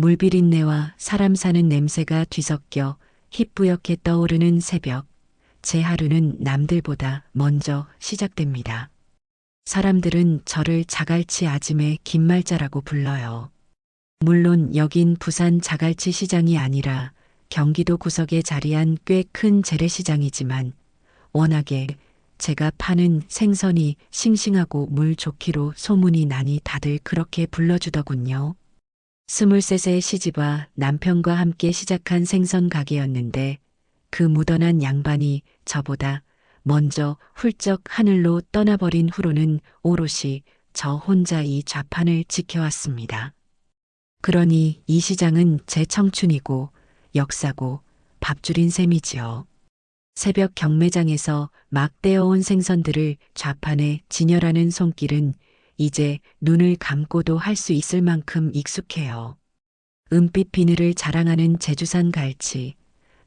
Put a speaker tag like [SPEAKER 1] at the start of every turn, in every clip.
[SPEAKER 1] 물비린내와 사람 사는 냄새가 뒤섞여 희뿌옇게 떠오르는 새벽. 제 하루는 남들보다 먼저 시작됩니다. 사람들은 저를 자갈치 아짐의 김말자라고 불러요. 물론 여긴 부산 자갈치 시장이 아니라 경기도 구석에 자리한 꽤 큰 재래시장이지만 워낙에 제가 파는 생선이 싱싱하고 물 좋기로 소문이 나니 다들 그렇게 불러주더군요. 23세 시집와 남편과 함께 시작한 생선 가게였는데 그 무던한 양반이 저보다 먼저 훌쩍 하늘로 떠나버린 후로는 오롯이 저 혼자 이 좌판을 지켜왔습니다. 그러니 이 시장은 제 청춘이고 역사고 밥줄인 셈이지요. 새벽 경매장에서 막 떼어온 생선들을 좌판에 진열하는 손길은 이제 눈을 감고도 할 수 있을 만큼 익숙해요. 은빛 비늘을 자랑하는 제주산 갈치,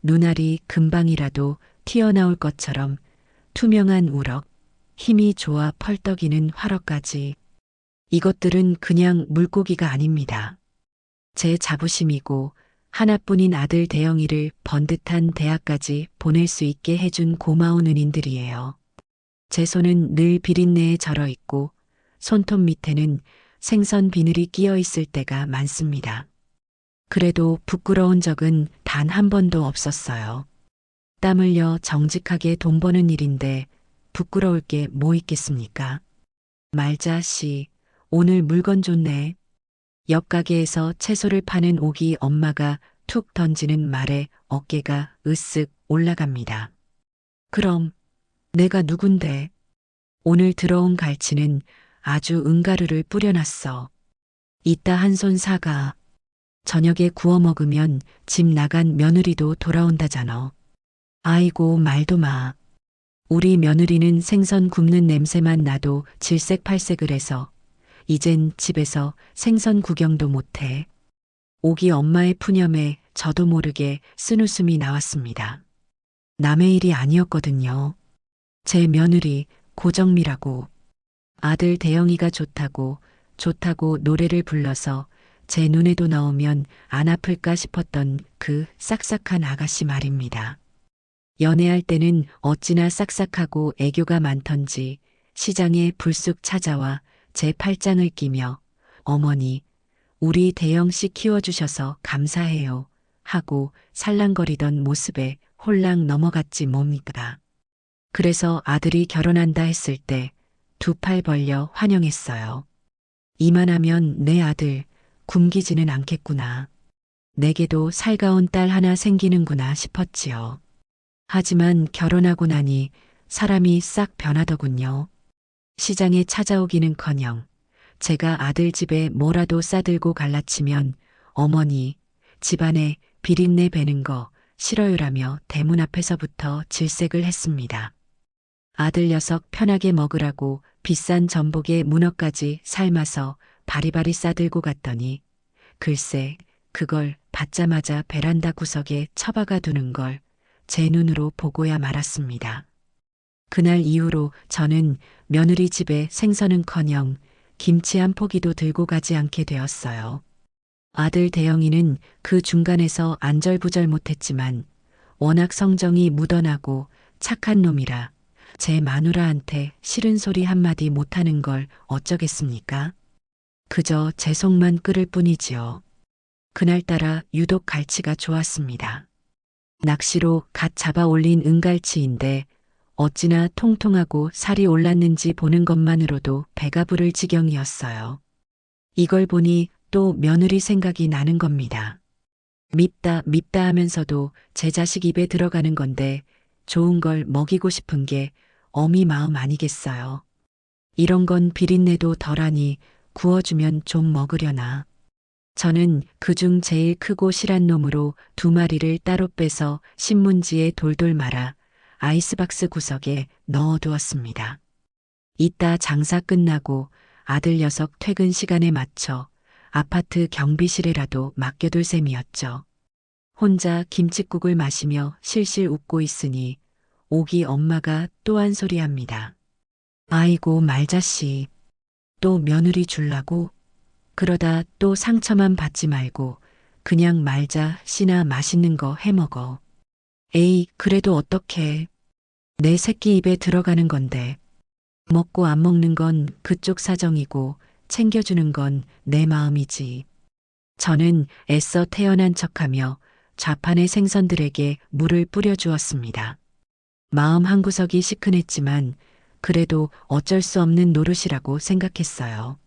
[SPEAKER 1] 눈알이 금방이라도 튀어나올 것처럼 투명한 우럭, 힘이 좋아 펄떡이는 화로까지. 이것들은 그냥 물고기가 아닙니다. 제 자부심이고 하나뿐인 아들 대영이를 번듯한 대학까지 보낼 수 있게 해준 고마운 은인들이에요. 제 손은 늘 비린내에 절어 있고 손톱 밑에는 생선 비늘이 끼어 있을 때가 많습니다. 그래도 부끄러운 적은 단 한 번도 없었어요. 땀 흘려 정직하게 돈 버는 일인데 부끄러울 게 뭐 있겠습니까? 말자 씨, 오늘 물건 좋네. 옆 가게에서 채소를 파는 오기 엄마가 툭 던지는 말에 어깨가 으쓱 올라갑니다. 그럼 내가 누군데? 오늘 들어온 갈치는 아주 은가루를 뿌려놨어. 이따 한 손 사가. 저녁에 구워 먹으면 집 나간 며느리도 돌아온다잖아. 아이고 말도 마. 우리 며느리는 생선 굽는 냄새만 나도 질색팔색을 해서 이젠 집에서 생선 구경도 못해. 오기 엄마의 푸념에 저도 모르게 쓴웃음이 나왔습니다. 남의 일이 아니었거든요. 제 며느리 고정미라고. 아들 대영이가 좋다고 노래를 불러서 제 눈에도 나오면 안 아플까 싶었던 그 싹싹한 아가씨 말입니다. 연애할 때는 어찌나 싹싹하고 애교가 많던지 시장에 불쑥 찾아와 제 팔짱을 끼며 어머니, 우리 대영씨 키워주셔서 감사해요 하고 살랑거리던 모습에 홀랑 넘어갔지 뭡니까. 그래서 아들이 결혼한다 했을 때 두 팔 벌려 환영했어요. 이만하면 내 아들 굶기지는 않겠구나. 내게도 살가운 딸 하나 생기는구나 싶었지요. 하지만 결혼하고 나니 사람이 싹 변하더군요. 시장에 찾아오기는커녕 제가 아들 집에 뭐라도 싸들고 갈라치면 어머니 집안에 비린내 배는 거 싫어요라며 대문 앞에서부터 질색을 했습니다. 아들 녀석 편하게 먹으라고 비싼 전복에 문어까지 삶아서 바리바리 싸들고 갔더니 글쎄 그걸 받자마자 베란다 구석에 처박아 두는 걸 제 눈으로 보고야 말았습니다. 그날 이후로 저는 며느리 집에 생선은커녕 김치 한 포기도 들고 가지 않게 되었어요. 아들 대영이는 그 중간에서 안절부절 못했지만 워낙 성정이 묻어나고 착한 놈이라 제 마누라한테 싫은 소리 한마디 못하는 걸 어쩌겠습니까? 그저 제 속만 끓을 뿐이지요. 그날따라 유독 갈치가 좋았습니다. 낚시로 갓 잡아 올린 은갈치인데 어찌나 통통하고 살이 올랐는지 보는 것만으로도 배가 부를 지경이었어요. 이걸 보니 또 며느리 생각이 나는 겁니다. 밉다 하면서도 제 자식 입에 들어가는 건데 좋은 걸 먹이고 싶은 게 어미 마음 아니겠어요. 이런 건 비린내도 덜하니 구워주면 좀 먹으려나. 저는 그중 제일 크고 실한 놈으로 2마리를 따로 빼서 신문지에 돌돌 말아 아이스박스 구석에 넣어두었습니다. 이따 장사 끝나고 아들 녀석 퇴근 시간에 맞춰 아파트 경비실에라도 맡겨둘 셈이었죠. 혼자 김칫국을 마시며 실실 웃고 있으니 오기 엄마가 또 한 소리 합니다. 아이고 말자씨, 또 며느리 줄라고? 그러다 또 상처만 받지 말고 그냥 말자, 씨나 맛있는 거 해먹어. 에이, 그래도 어떡해. 내 새끼 입에 들어가는 건데. 먹고 안 먹는 건 그쪽 사정이고 챙겨주는 건 내 마음이지. 저는 애써 태어난 척하며 좌판의 생선들에게 물을 뿌려주었습니다. 마음 한구석이 시큰했지만 그래도 어쩔 수 없는 노릇이라고 생각했어요.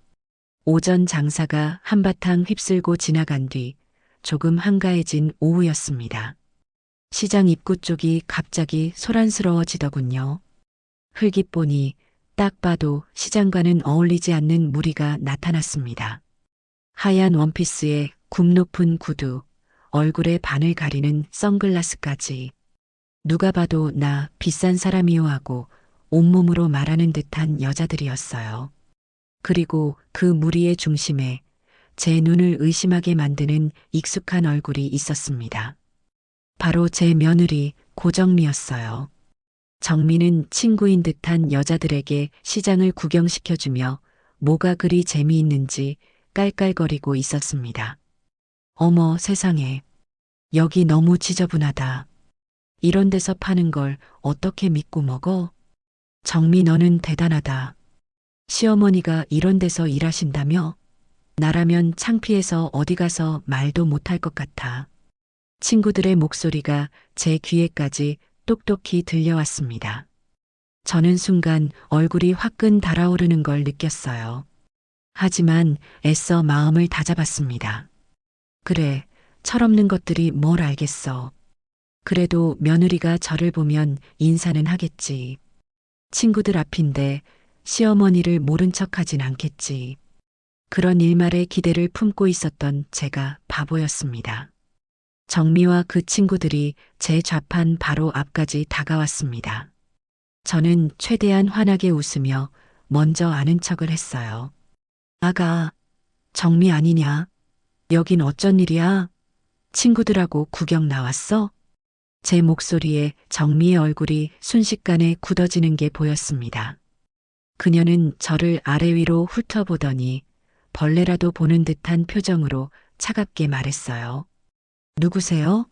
[SPEAKER 1] 오전 장사가 한바탕 휩쓸고 지나간 뒤 조금 한가해진 오후였습니다. 시장 입구 쪽이 갑자기 소란스러워지더군요. 흘깃 보니 딱 봐도 시장과는 어울리지 않는 무리가 나타났습니다. 하얀 원피스에 굽 높은 구두, 얼굴에 반을 가리는 선글라스까지. 누가 봐도 나 비싼 사람이요 하고 온몸으로 말하는 듯한 여자들이었어요. 그리고 그 무리의 중심에 제 눈을 의심하게 만드는 익숙한 얼굴이 있었습니다. 바로 제 며느리 고정미였어요. 정미는 친구인 듯한 여자들에게 시장을 구경시켜주며 뭐가 그리 재미있는지 깔깔거리고 있었습니다. 어머 세상에, 여기 너무 지저분하다. 이런 데서 파는 걸 어떻게 믿고 먹어? 정미 너는 대단하다. 시어머니가 이런 데서 일하신다며? 나라면 창피해서 어디 가서 말도 못할 것 같아. 친구들의 목소리가 제 귀에까지 똑똑히 들려왔습니다. 저는 순간 얼굴이 화끈 달아오르는 걸 느꼈어요. 하지만 애써 마음을 다잡았습니다. 그래, 철없는 것들이 뭘 알겠어. 그래도 며느리가 저를 보면 인사는 하겠지. 친구들 앞인데 시어머니를 모른 척하진 않겠지. 그런 일말의 기대를 품고 있었던 제가 바보였습니다. 정미와 그 친구들이 제 좌판 바로 앞까지 다가왔습니다. 저는 최대한 환하게 웃으며 먼저 아는 척을 했어요. 아가, 정미 아니냐? 여긴 어쩐 일이야? 친구들하고 구경 나왔어? 제 목소리에 정미의 얼굴이 순식간에 굳어지는 게 보였습니다. 그녀는 저를 아래 위로 훑어보더니 벌레라도 보는 듯한 표정으로 차갑게 말했어요. 누구세요?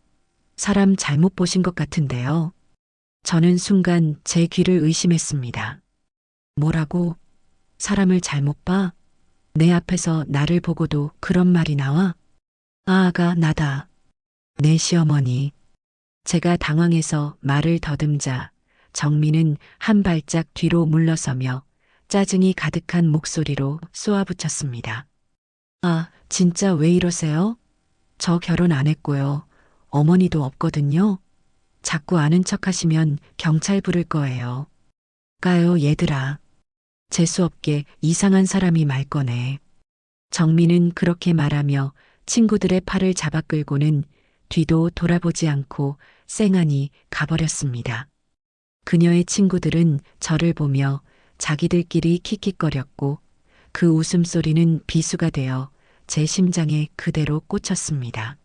[SPEAKER 1] 사람 잘못 보신 것 같은데요. 저는 순간 제 귀를 의심했습니다. 뭐라고? 사람을 잘못 봐? 내 앞에서 나를 보고도 그런 말이 나와? 아가 나다. 내 시어머니. 제가 당황해서 말을 더듬자 정미는 한 발짝 뒤로 물러서며 짜증이 가득한 목소리로 쏘아붙였습니다. 아, 진짜 왜 이러세요? 저 결혼 안 했고요. 어머니도 없거든요. 자꾸 아는 척 하시면 경찰 부를 거예요. 가요, 얘들아. 재수없게 이상한 사람이 말 거네. 정미는 그렇게 말하며 친구들의 팔을 잡아 끌고는 뒤도 돌아보지 않고 쌩하니 가버렸습니다. 그녀의 친구들은 저를 보며 자기들끼리 킥킥거렸고 그 웃음소리는 비수가 되어 제 심장에 그대로 꽂혔습니다.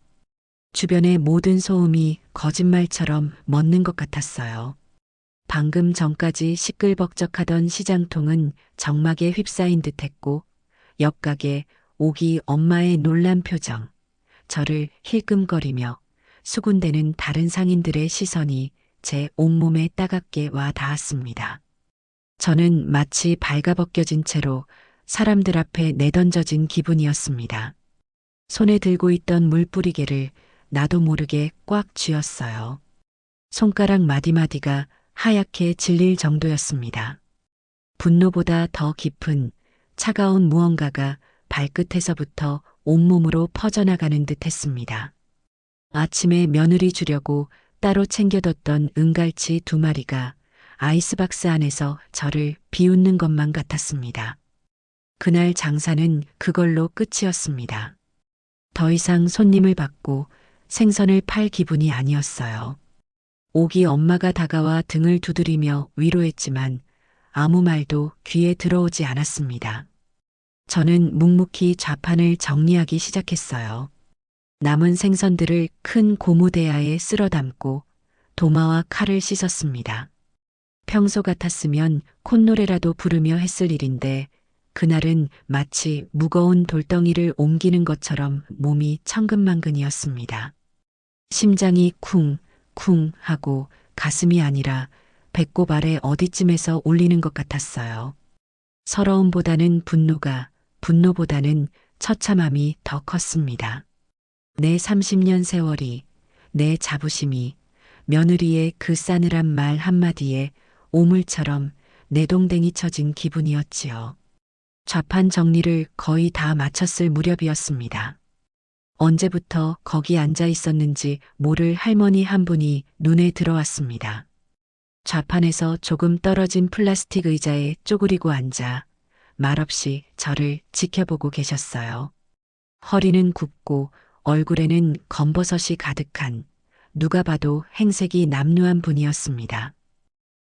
[SPEAKER 1] 주변의 모든 소음이 거짓말처럼 멎는 것 같았어요. 방금 전까지 시끌벅적하던 시장통은 정막에 휩싸인 듯했고 옆가게 오기 엄마의 놀란 표정, 저를 힐끔거리며 수군대는 다른 상인들의 시선이 제 온몸에 따갑게 와 닿았습니다. 저는 마치 발가벗겨진 채로 사람들 앞에 내던져진 기분이었습니다. 손에 들고 있던 물뿌리개를 나도 모르게 꽉 쥐었어요. 손가락 마디마디가 하얗게 질릴 정도였습니다. 분노보다 더 깊은 차가운 무언가가 발끝에서부터 온몸으로 퍼져나가는 듯 했습니다. 아침에 며느리 주려고 따로 챙겨뒀던 은갈치 2마리가 아이스박스 안에서 저를 비웃는 것만 같았습니다. 그날 장사는 그걸로 끝이었습니다. 더 이상 손님을 받고 생선을 팔 기분이 아니었어요. 오기 엄마가 다가와 등을 두드리며 위로했지만 아무 말도 귀에 들어오지 않았습니다. 저는 묵묵히 좌판을 정리하기 시작했어요. 남은 생선들을 큰 고무대야에 쓸어 담고 도마와 칼을 씻었습니다. 평소 같았으면 콧노래라도 부르며 했을 일인데 그날은 마치 무거운 돌덩이를 옮기는 것처럼 몸이 천근만근이었습니다. 심장이 쿵쿵 하고 가슴이 아니라 배꼽 아래 어디쯤에서 울리는 것 같았어요. 서러움보다는 분노보다는 처참함이 더 컸습니다. 내 30년 세월이, 내 자부심이 며느리의 그 싸늘한 말 한마디에 오물처럼 내동댕이 쳐진 기분이었지요. 좌판 정리를 거의 다 마쳤을 무렵이었습니다. 언제부터 거기 앉아 있었는지 모를 할머니 한 분이 눈에 들어왔습니다. 좌판에서 조금 떨어진 플라스틱 의자에 쪼그리고 앉아 말없이 저를 지켜보고 계셨어요. 허리는 굽고 얼굴에는 검버섯이 가득한 누가 봐도 행색이 남루한 분이었습니다.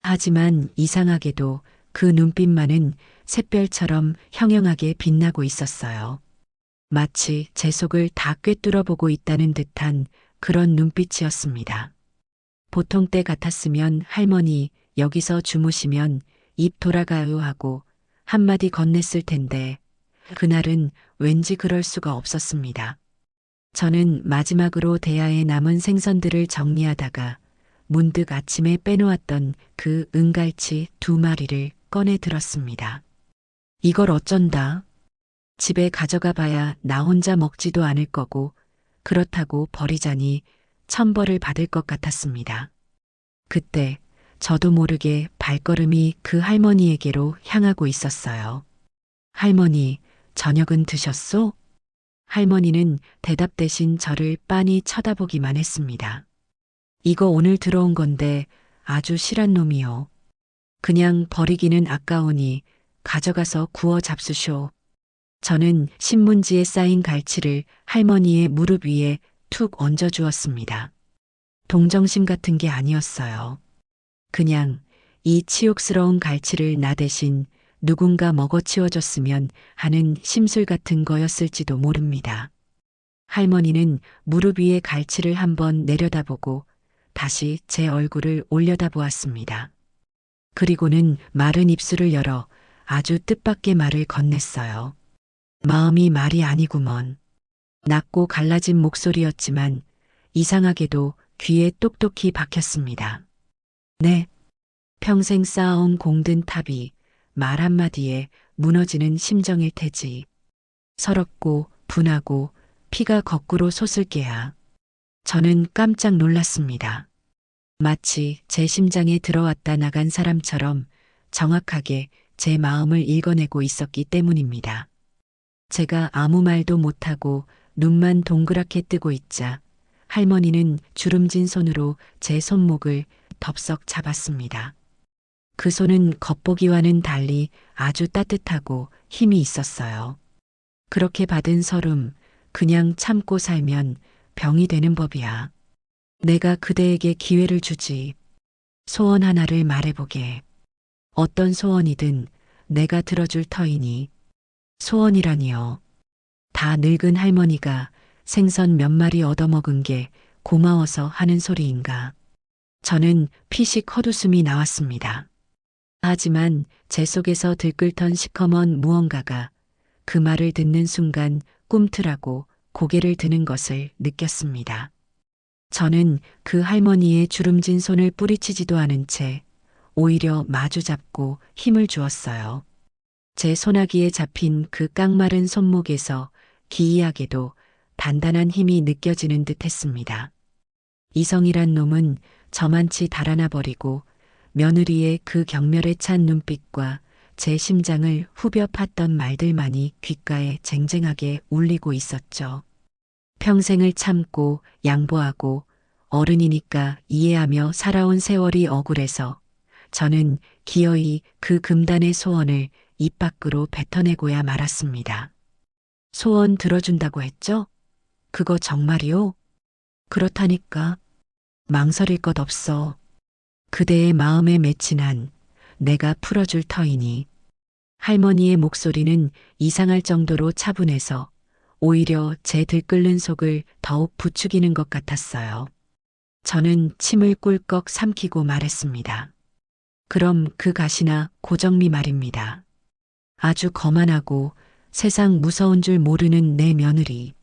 [SPEAKER 1] 하지만 이상하게도 그 눈빛만은 샛별처럼 형형하게 빛나고 있었어요. 마치 제 속을 다 꿰뚫어 보고 있다는 듯한 그런 눈빛이었습니다. 보통 때 같았으면 할머니 여기서 주무시면 입 돌아가요 하고 한마디 건넸을 텐데 그날은 왠지 그럴 수가 없었습니다. 저는 마지막으로 대야에 남은 생선들을 정리하다가 문득 아침에 빼놓았던 그 은갈치 2마리를 꺼내 들었습니다. 이걸 어쩐다? 집에 가져가 봐야 나 혼자 먹지도 않을 거고 그렇다고 버리자니 천벌을 받을 것 같았습니다. 그때 저도 모르게 발걸음이 그 할머니에게로 향하고 있었어요. 할머니, 저녁은 드셨소? 할머니는 대답 대신 저를 빤히 쳐다보기만 했습니다. 이거 오늘 들어온 건데 아주 실한 놈이요. 그냥 버리기는 아까우니 가져가서 구워 잡수쇼. 저는 신문지에 쌓인 갈치를 할머니의 무릎 위에 툭 얹어 주었습니다. 동정심 같은 게 아니었어요. 그냥 이 치욕스러운 갈치를 나 대신 누군가 먹어치워줬으면 하는 심술 같은 거였을지도 모릅니다. 할머니는 무릎 위에 갈치를 한번 내려다보고 다시 제 얼굴을 올려다보았습니다. 그리고는 마른 입술을 열어 아주 뜻밖의 말을 건넸어요. 마음이 말이 아니구먼. 낮고 갈라진 목소리였지만 이상하게도 귀에 똑똑히 박혔습니다. 네, 평생 쌓아온 공든 탑이 말 한마디에 무너지는 심정일 테지. 서럽고 분하고 피가 거꾸로 솟을 게야. 저는 깜짝 놀랐습니다. 마치 제 심장에 들어왔다 나간 사람처럼 정확하게 제 마음을 읽어내고 있었기 때문입니다. 제가 아무 말도 못하고 눈만 동그랗게 뜨고 있자 할머니는 주름진 손으로 제 손목을 덥석 잡았습니다. 그 손은 겉보기와는 달리 아주 따뜻하고 힘이 있었어요. 그렇게 받은 서름, 그냥 참고 살면 병이 되는 법이야. 내가 그대에게 기회를 주지. 소원 하나를 말해보게. 어떤 소원이든 내가 들어줄 터이니. 소원이라니요. 다 늙은 할머니가 생선 몇 마리 얻어먹은 게 고마워서 하는 소리인가. 저는 피식 헛웃음이 나왔습니다. 하지만 제 속에서 들끓던 시커먼 무언가가 그 말을 듣는 순간 꿈틀하고 고개를 드는 것을 느꼈습니다. 저는 그 할머니의 주름진 손을 뿌리치지도 않은 채 오히려 마주 잡고 힘을 주었어요. 제 소나기에 잡힌 그 깡마른 손목에서 기이하게도 단단한 힘이 느껴지는 듯 했습니다. 이성이란 놈은 저만치 달아나 버리고 며느리의 그 경멸에 찬 눈빛과 제 심장을 후벼 팠던 말들만이 귓가에 쟁쟁하게 울리고 있었죠. 평생을 참고 양보하고 어른이니까 이해하며 살아온 세월이 억울해서 저는 기어이 그 금단의 소원을 입 밖으로 뱉어내고야 말았습니다. 소원 들어준다고 했죠? 그거 정말이요? 그렇다니까. 망설일 것 없어. 그대의 마음에 맺힌 한 내가 풀어줄 터이니. 할머니의 목소리는 이상할 정도로 차분해서 오히려 제 들끓는 속을 더욱 부추기는 것 같았어요. 저는 침을 꿀꺽 삼키고 말했습니다. 그럼 그 가시나 고정미 말입니다. 아주 거만하고 세상 무서운 줄 모르는 내 며느리.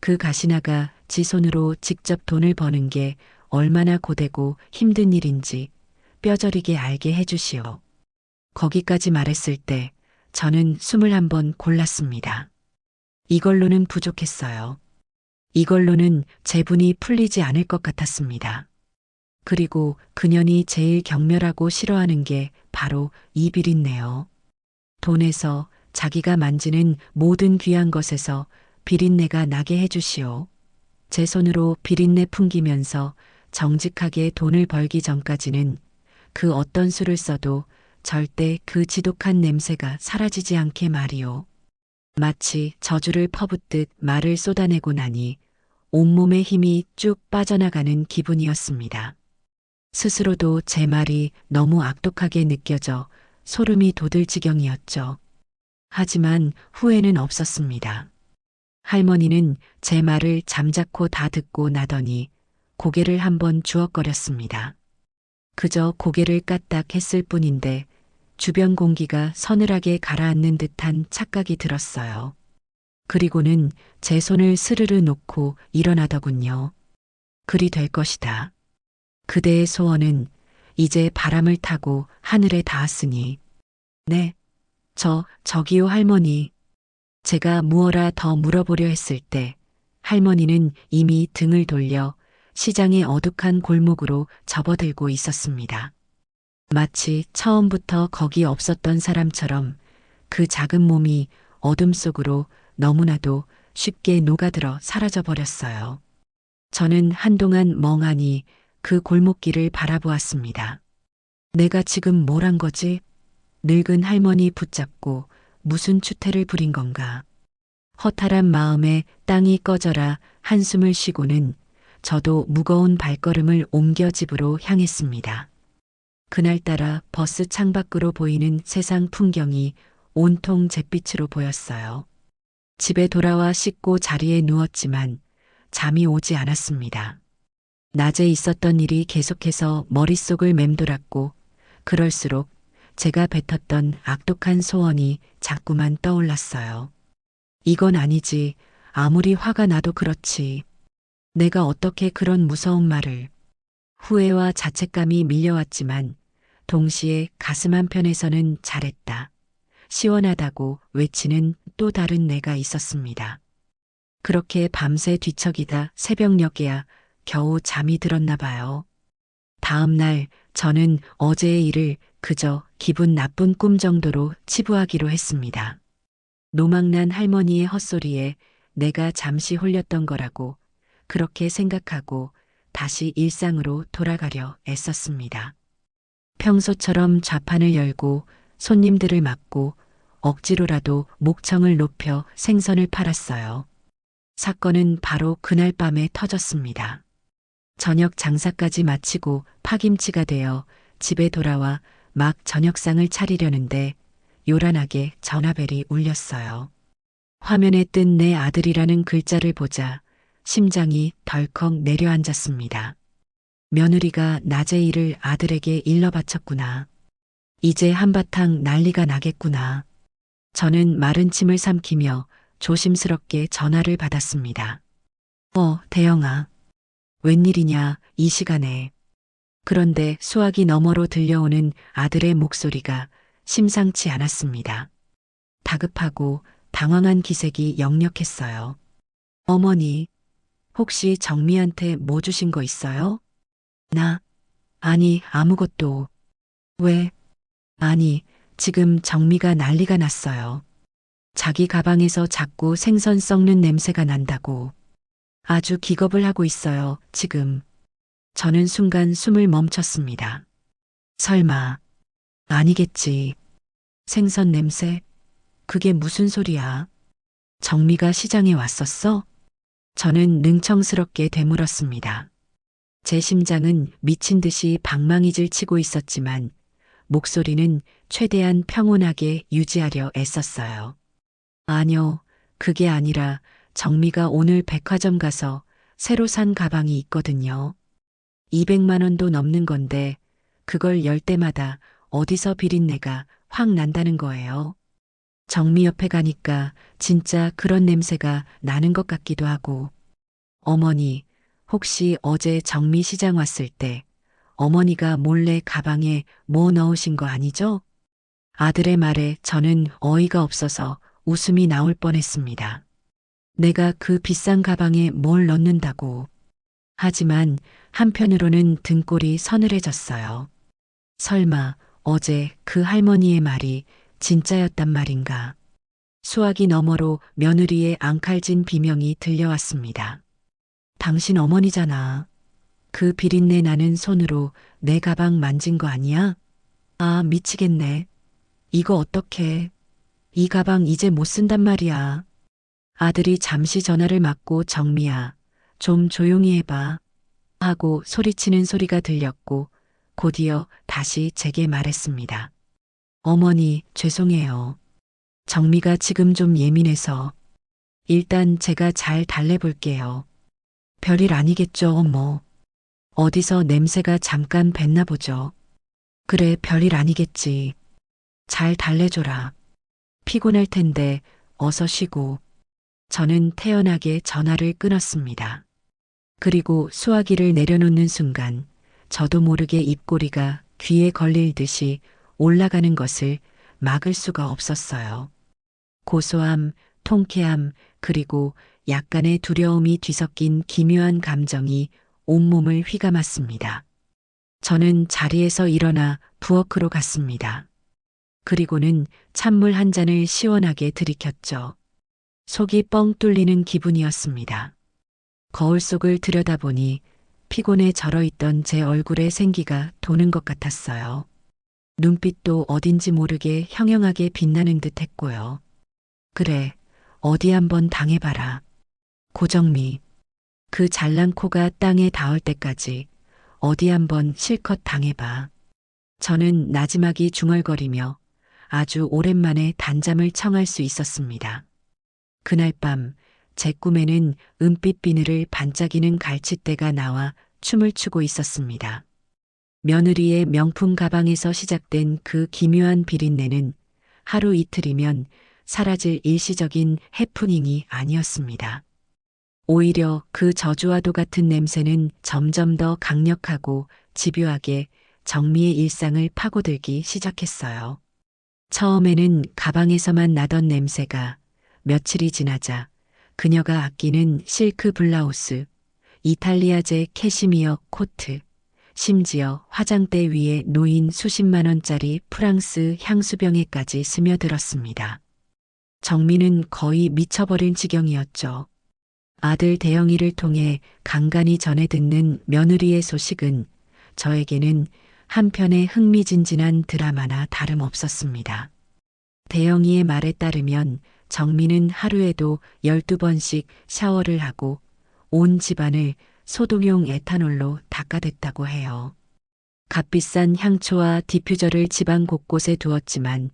[SPEAKER 1] 그 가시나가 지 손으로 직접 돈을 버는 게 얼마나 고되고 힘든 일인지 뼈저리게 알게 해주시오. 거기까지 말했을 때 저는 숨을 한번 골랐습니다. 이걸로는 부족했어요. 이걸로는 제분이 풀리지 않을 것 같았습니다. 그리고 그년이 제일 경멸하고 싫어하는 게 바로 이 비린내요. 돈에서 자기가 만지는 모든 귀한 것에서 비린내가 나게 해주시오. 제 손으로 비린내 풍기면서 정직하게 돈을 벌기 전까지는 그 어떤 수를 써도 절대 그 지독한 냄새가 사라지지 않게 말이오. 마치 저주를 퍼붓듯 말을 쏟아내고 나니 온몸의 힘이 쭉 빠져나가는 기분이었습니다. 스스로도 제 말이 너무 악독하게 느껴져 소름이 돋을 지경이었죠. 하지만 후회는 없었습니다. 할머니는 제 말을 잠자코 다 듣고 나더니 고개를 한번 주걱거렸습니다. 그저 고개를 까딱 했을 뿐인데 주변 공기가 서늘하게 가라앉는 듯한 착각이 들었어요. 그리고는 제 손을 스르르 놓고 일어나더군요. 그리 될 것이다. 그대의 소원은 이제 바람을 타고 하늘에 닿았으니. 네, 저기요 할머니. 제가 무어라 더 물어보려 했을 때 할머니는 이미 등을 돌려 시장의 어둑한 골목으로 접어들고 있었습니다. 마치 처음부터 거기 없었던 사람처럼 그 작은 몸이 어둠 속으로 너무나도 쉽게 녹아들어 사라져 버렸어요. 저는 한동안 멍하니 그 골목길을 바라보았습니다. 내가 지금 뭘 한 거지? 늙은 할머니 붙잡고 무슨 추태를 부린 건가? 허탈한 마음에 땅이 꺼져라 한숨을 쉬고는 저도 무거운 발걸음을 옮겨 집으로 향했습니다. 그날따라 버스 창밖으로 보이는 세상 풍경이 온통 잿빛으로 보였어요. 집에 돌아와 씻고 자리에 누웠지만 잠이 오지 않았습니다. 낮에 있었던 일이 계속해서 머릿속을 맴돌았고 그럴수록 제가 뱉었던 악독한 소원이 자꾸만 떠올랐어요. 이건 아니지. 아무리 화가 나도 그렇지. 내가 어떻게 그런 무서운 말을. 후회와 자책감이 밀려왔지만 동시에 가슴 한편에서는 잘했다. 시원하다고 외치는 또 다른 내가 있었습니다. 그렇게 밤새 뒤척이다 새벽녘에야 겨우 잠이 들었나 봐요. 다음 날 저는 어제의 일을 그저 기분 나쁜 꿈 정도로 치부하기로 했습니다. 노망난 할머니의 헛소리에 내가 잠시 홀렸던 거라고 그렇게 생각하고 다시 일상으로 돌아가려 애썼습니다. 평소처럼 좌판을 열고 손님들을 맞고 억지로라도 목청을 높여 생선을 팔았어요. 사건은 바로 그날 밤에 터졌습니다. 저녁 장사까지 마치고 파김치가 되어 집에 돌아와 막 저녁상을 차리려는데 요란하게 전화벨이 울렸어요. 화면에 뜬 내 아들이라는 글자를 보자 심장이 덜컥 내려앉았습니다. 며느리가 낮의 일을 아들에게 일러 바쳤구나. 이제 한바탕 난리가 나겠구나. 저는 마른 침을 삼키며 조심스럽게 전화를 받았습니다. 대영아. 웬일이냐, 이 시간에. 그런데 수화기 너머로 들려오는 아들의 목소리가 심상치 않았습니다. 다급하고 당황한 기색이 역력했어요. 어머니, 혹시 정미한테 뭐 주신 거 있어요? 아니, 아무것도. 왜? 아니, 지금 정미가 난리가 났어요. 자기 가방에서 자꾸 생선 썩는 냄새가 난다고. 아주 기겁을 하고 있어요, 지금. 저는 순간 숨을 멈췄습니다. 설마. 아니겠지. 생선 냄새? 그게 무슨 소리야? 정미가 시장에 왔었어? 저는 능청스럽게 되물었습니다. 제 심장은 미친 듯이 방망이질 치고 있었지만 목소리는 최대한 평온하게 유지하려 애썼어요. 아니요, 그게 아니라 정미가 오늘 백화점 가서 새로 산 가방이 있거든요. 200만 원도 넘는 건데 그걸 열 때마다 어디서 비린내가 확 난다는 거예요. 정미 옆에 가니까 진짜 그런 냄새가 나는 것 같기도 하고. 어머니, 혹시 어제 정미 시장 왔을 때 어머니가 몰래 가방에 뭐 넣으신 거 아니죠? 아들의 말에 저는 어이가 없어서 웃음이 나올 뻔했습니다. 내가 그 비싼 가방에 뭘 넣는다고. 하지만 한편으로는 등골이 서늘해졌어요. 설마 어제 그 할머니의 말이 진짜였단 말인가. 수화기 너머로 며느리의 앙칼진 비명이 들려왔습니다. 당신 어머니잖아. 그 비린내 나는 손으로 내 가방 만진 거 아니야? 아, 미치겠네. 이거 어떡해. 이 가방 이제 못 쓴단 말이야. 아들이 잠시 전화를 막고 정미야, 좀 조용히 해봐. 하고 소리치는 소리가 들렸고 곧이어 다시 제게 말했습니다. 어머니, 죄송해요. 정미가 지금 좀 예민해서. 일단 제가 잘 달래볼게요. 별일 아니겠죠, 뭐. 어디서 냄새가 잠깐 뱄나 보죠. 그래, 별일 아니겠지. 잘 달래줘라. 피곤할 텐데 어서 쉬고. 저는 태연하게 전화를 끊었습니다. 그리고 수화기를 내려놓는 순간 저도 모르게 입꼬리가 귀에 걸릴 듯이 올라가는 것을 막을 수가 없었어요. 고소함, 통쾌함, 그리고 약간의 두려움이 뒤섞인 기묘한 감정이 온몸을 휘감았습니다. 저는 자리에서 일어나 부엌으로 갔습니다. 그리고는 찬물 한 잔을 시원하게 들이켰죠. 속이 뻥 뚫리는 기분이었습니다. 거울 속을 들여다보니 피곤에 절어있던 제 얼굴에 생기가 도는 것 같았어요. 눈빛도 어딘지 모르게 형형하게 빛나는 듯 했고요. 그래, 어디 한번 당해봐라. 고정미. 그 잘난 코가 땅에 닿을 때까지 어디 한번 실컷 당해봐. 저는 나지막이 중얼거리며 아주 오랜만에 단잠을 청할 수 있었습니다. 그날 밤 제 꿈에는 은빛 비늘을 반짝이는 갈치대가 나와 춤을 추고 있었습니다. 며느리의 명품 가방에서 시작된 그 기묘한 비린내는 하루 이틀이면 사라질 일시적인 해프닝이 아니었습니다. 오히려 그 저주와도 같은 냄새는 점점 더 강력하고 집요하게 정미의 일상을 파고들기 시작했어요. 처음에는 가방에서만 나던 냄새가 며칠이 지나자 그녀가 아끼는 실크 블라우스, 이탈리아제 캐시미어 코트, 심지어 화장대 위에 놓인 수십만 원짜리 프랑스 향수병에까지 스며들었습니다. 정미는 거의 미쳐버린 지경이었죠. 아들 대영이를 통해 간간히 전해 듣는 며느리의 소식은 저에게는 한편의 흥미진진한 드라마나 다름없었습니다. 대영이의 말에 따르면 정미는 하루에도 12번씩 샤워를 하고 온 집안을 소독용 에탄올로 닦아댔다고 해요. 값비싼 향초와 디퓨저를 집안 곳곳에 두었지만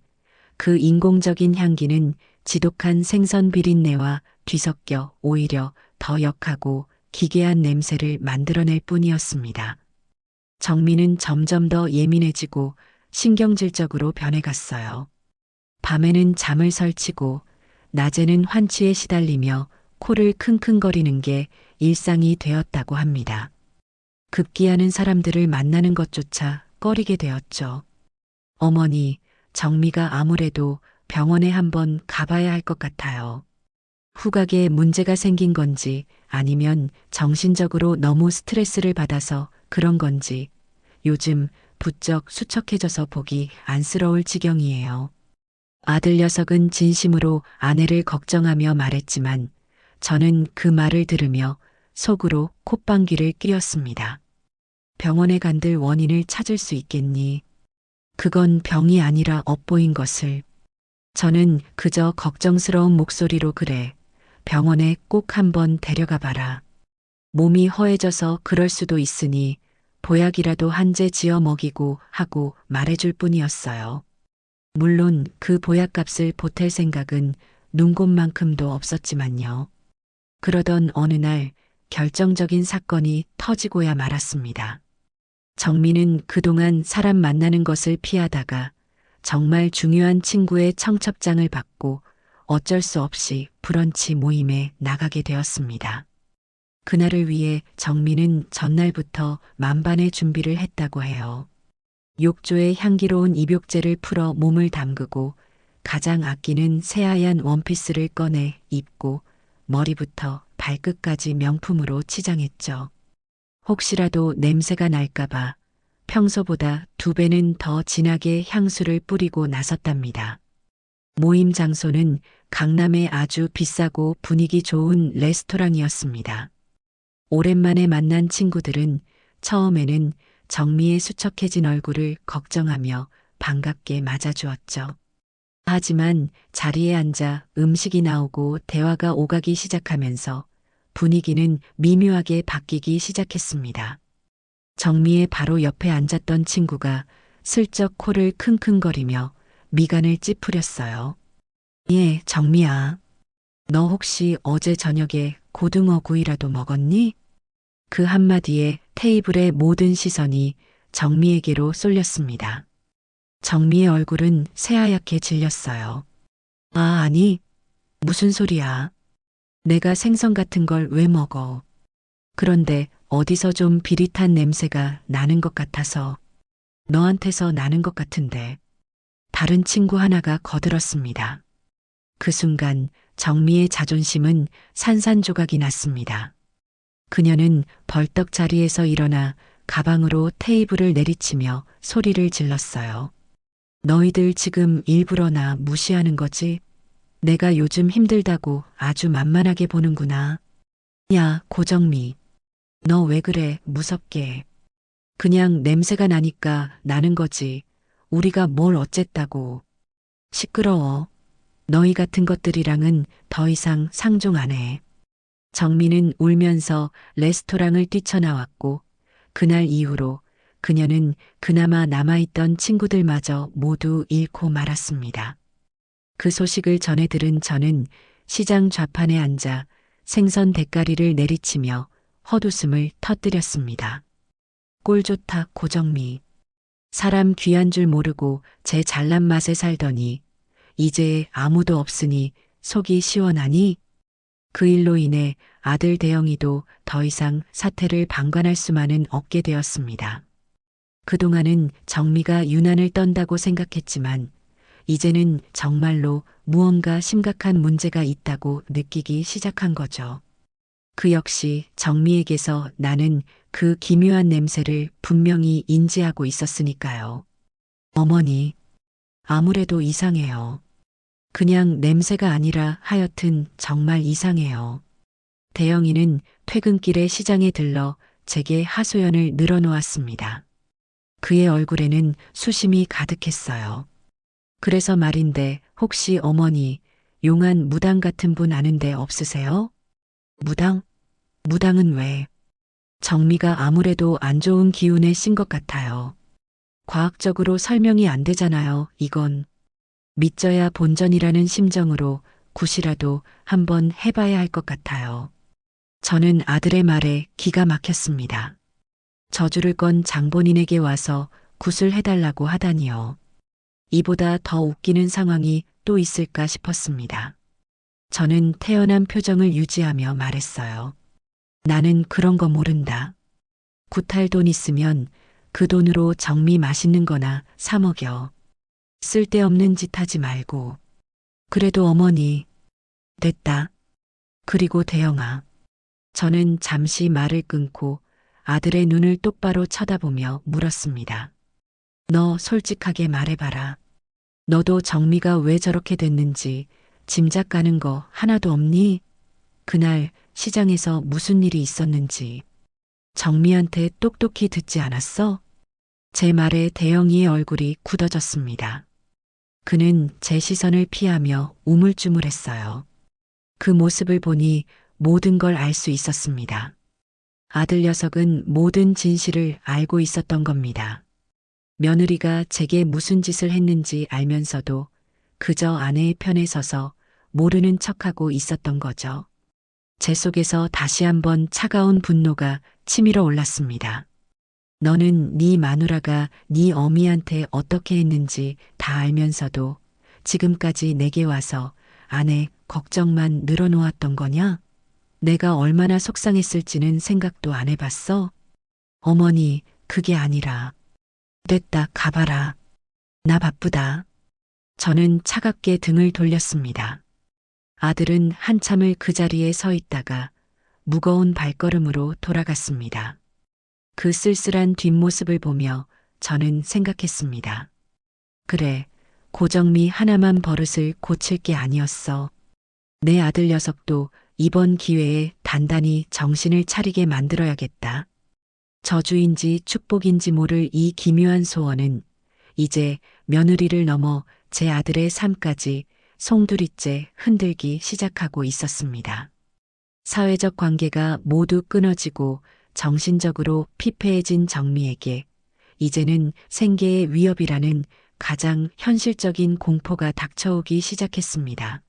[SPEAKER 1] 그 인공적인 향기는 지독한 생선 비린내와 뒤섞여 오히려 더 역하고 기괴한 냄새를 만들어낼 뿐이었습니다. 정미는 점점 더 예민해지고 신경질적으로 변해갔어요. 밤에는 잠을 설치고 낮에는 환취에 시달리며 코를 킁킁거리는 게 일상이 되었다고 합니다. 급기야는 사람들을 만나는 것조차 꺼리게 되었죠. 어머니, 정미가 아무래도 병원에 한번 가봐야 할 것 같아요. 후각에 문제가 생긴 건지 아니면 정신적으로 너무 스트레스를 받아서 그런 건지 요즘 부쩍 수척해져서 보기 안쓰러울 지경이에요. 아들 녀석은 진심으로 아내를 걱정하며 말했지만 저는 그 말을 들으며 속으로 콧방귀를 뀌었습니다. 병원에 간들 원인을 찾을 수 있겠니? 그건 병이 아니라 엇보인 것을. 저는 그저 걱정스러운 목소리로 그래. 병원에 꼭 한번 데려가 봐라. 몸이 허해져서 그럴 수도 있으니 보약이라도 한 제 지어 먹이고 하고 말해줄 뿐이었어요. 물론 그 보약값을 보탤 생각은 눈곱만큼도 없었지만요. 그러던 어느 날 결정적인 사건이 터지고야 말았습니다. 정미는 그동안 사람 만나는 것을 피하다가 정말 중요한 친구의 청첩장을 받고 어쩔 수 없이 브런치 모임에 나가게 되었습니다. 그날을 위해 정미는 전날부터 만반의 준비를 했다고 해요. 욕조에 향기로운 입욕제를 풀어 몸을 담그고 가장 아끼는 새하얀 원피스를 꺼내 입고 머리부터 발끝까지 명품으로 치장했죠. 혹시라도 냄새가 날까봐 평소보다 2배는 더 진하게 향수를 뿌리고 나섰답니다. 모임 장소는 강남의 아주 비싸고 분위기 좋은 레스토랑이었습니다. 오랜만에 만난 친구들은 처음에는 정미의 수척해진 얼굴을 걱정하며 반갑게 맞아주었죠. 하지만 자리에 앉아 음식이 나오고 대화가 오가기 시작하면서 분위기는 미묘하게 바뀌기 시작했습니다. 정미의 바로 옆에 앉았던 친구가 슬쩍 코를 킁킁거리며 미간을 찌푸렸어요. 예, 정미야. 너 혹시 어제 저녁에 고등어 구이라도 먹었니? 그 한마디에 테이블의 모든 시선이 정미에게로 쏠렸습니다. 정미의 얼굴은 새하얗게 질렸어요. 아, 아니, 무슨 소리야. 내가 생선 같은 걸 왜 먹어. 그런데 어디서 좀 비릿한 냄새가 나는 것 같아서 너한테서 나는 것 같은데. 다른 친구 하나가 거들었습니다. 그 순간 정미의 자존심은 산산조각이 났습니다. 그녀는 벌떡 자리에서 일어나 가방으로 테이블을 내리치며 소리를 질렀어요. 너희들 지금 일부러 나 무시하는 거지? 내가 요즘 힘들다고 아주 만만하게 보는구나. 야, 고정미. 너 왜 그래, 무섭게. 그냥 냄새가 나니까 나는 거지. 우리가 뭘 어쨌다고. 시끄러워. 너희 같은 것들이랑은 더 이상 상종 안 해. 정미는 울면서 레스토랑을 뛰쳐나왔고 그날 이후로 그녀는 그나마 남아있던 친구들마저 모두 잃고 말았습니다. 그 소식을 전해 들은 저는 시장 좌판에 앉아 생선 대가리를 내리치며 헛웃음을 터뜨렸습니다. 꼴 좋다, 고정미. 사람 귀한 줄 모르고 제 잘난 맛에 살더니 이제 아무도 없으니 속이 시원하니? 그 일로 인해 아들 대영이도 더 이상 사태를 방관할 수만은 없게 되었습니다. 그동안은 정미가 유난을 떤다고 생각했지만 이제는 정말로 무언가 심각한 문제가 있다고 느끼기 시작한 거죠. 그 역시 정미에게서 나는 그 기묘한 냄새를 분명히 인지하고 있었으니까요. 어머니, 아무래도 이상해요. 그냥 냄새가 아니라 하여튼 정말 이상해요. 대영이는 퇴근길에 시장에 들러 제게 하소연을 늘어놓았습니다. 그의 얼굴에는 수심이 가득했어요. 그래서 말인데 혹시 어머니 용한 무당 같은 분 아는데 없으세요? 무당? 무당은 왜? 정미가 아무래도 안 좋은 기운에 씬 것 같아요. 과학적으로 설명이 안 되잖아요, 이건. 믿져야 본전이라는 심정으로 굿이라도 한번 해봐야 할 것 같아요. 저는 아들의 말에 기가 막혔습니다. 저주를 건 장본인에게 와서 굿을 해달라고 하다니요. 이보다 더 웃기는 상황이 또 있을까 싶었습니다. 저는 태연한 표정을 유지하며 말했어요. 나는 그런 거 모른다. 굿할 돈 있으면 그 돈으로 정미 맛있는 거나 사 먹여. 쓸데없는 짓 하지 말고. 그래도 어머니. 됐다. 그리고 대영아. 저는 잠시 말을 끊고 아들의 눈을 똑바로 쳐다보며 물었습니다. 너 솔직하게 말해봐라. 너도 정미가 왜 저렇게 됐는지 짐작 가는 거 하나도 없니? 그날 시장에서 무슨 일이 있었는지. 정미한테 똑똑히 듣지 않았어? 제 말에 대영이의 얼굴이 굳어졌습니다. 그는 제 시선을 피하며 우물쭈물했어요. 그 모습을 보니 모든 걸 알 수 있었습니다. 아들 녀석은 모든 진실을 알고 있었던 겁니다. 며느리가 제게 무슨 짓을 했는지 알면서도 그저 아내의 편에 서서 모르는 척하고 있었던 거죠. 제 속에서 다시 한번 차가운 분노가 치밀어 올랐습니다. 너는 네 마누라가 네 어미한테 어떻게 했는지 다 알면서도 지금까지 내게 와서 아내 걱정만 늘어놓았던 거냐? 내가 얼마나 속상했을지는 생각도 안 해봤어? 어머니, 그게 아니라. 됐다, 가봐라. 나 바쁘다. 저는 차갑게 등을 돌렸습니다. 아들은 한참을 그 자리에 서 있다가 무거운 발걸음으로 돌아갔습니다. 그 쓸쓸한 뒷모습을 보며 저는 생각했습니다. 그래, 고정미 하나만 버릇을 고칠 게 아니었어. 내 아들 녀석도 이번 기회에 단단히 정신을 차리게 만들어야겠다. 저주인지 축복인지 모를 이 기묘한 소원은 이제 며느리를 넘어 제 아들의 삶까지 송두리째 흔들기 시작하고 있었습니다. 사회적 관계가 모두 끊어지고 정신적으로 피폐해진 정미에게 이제는 생계의 위협이라는 가장 현실적인 공포가 닥쳐오기 시작했습니다.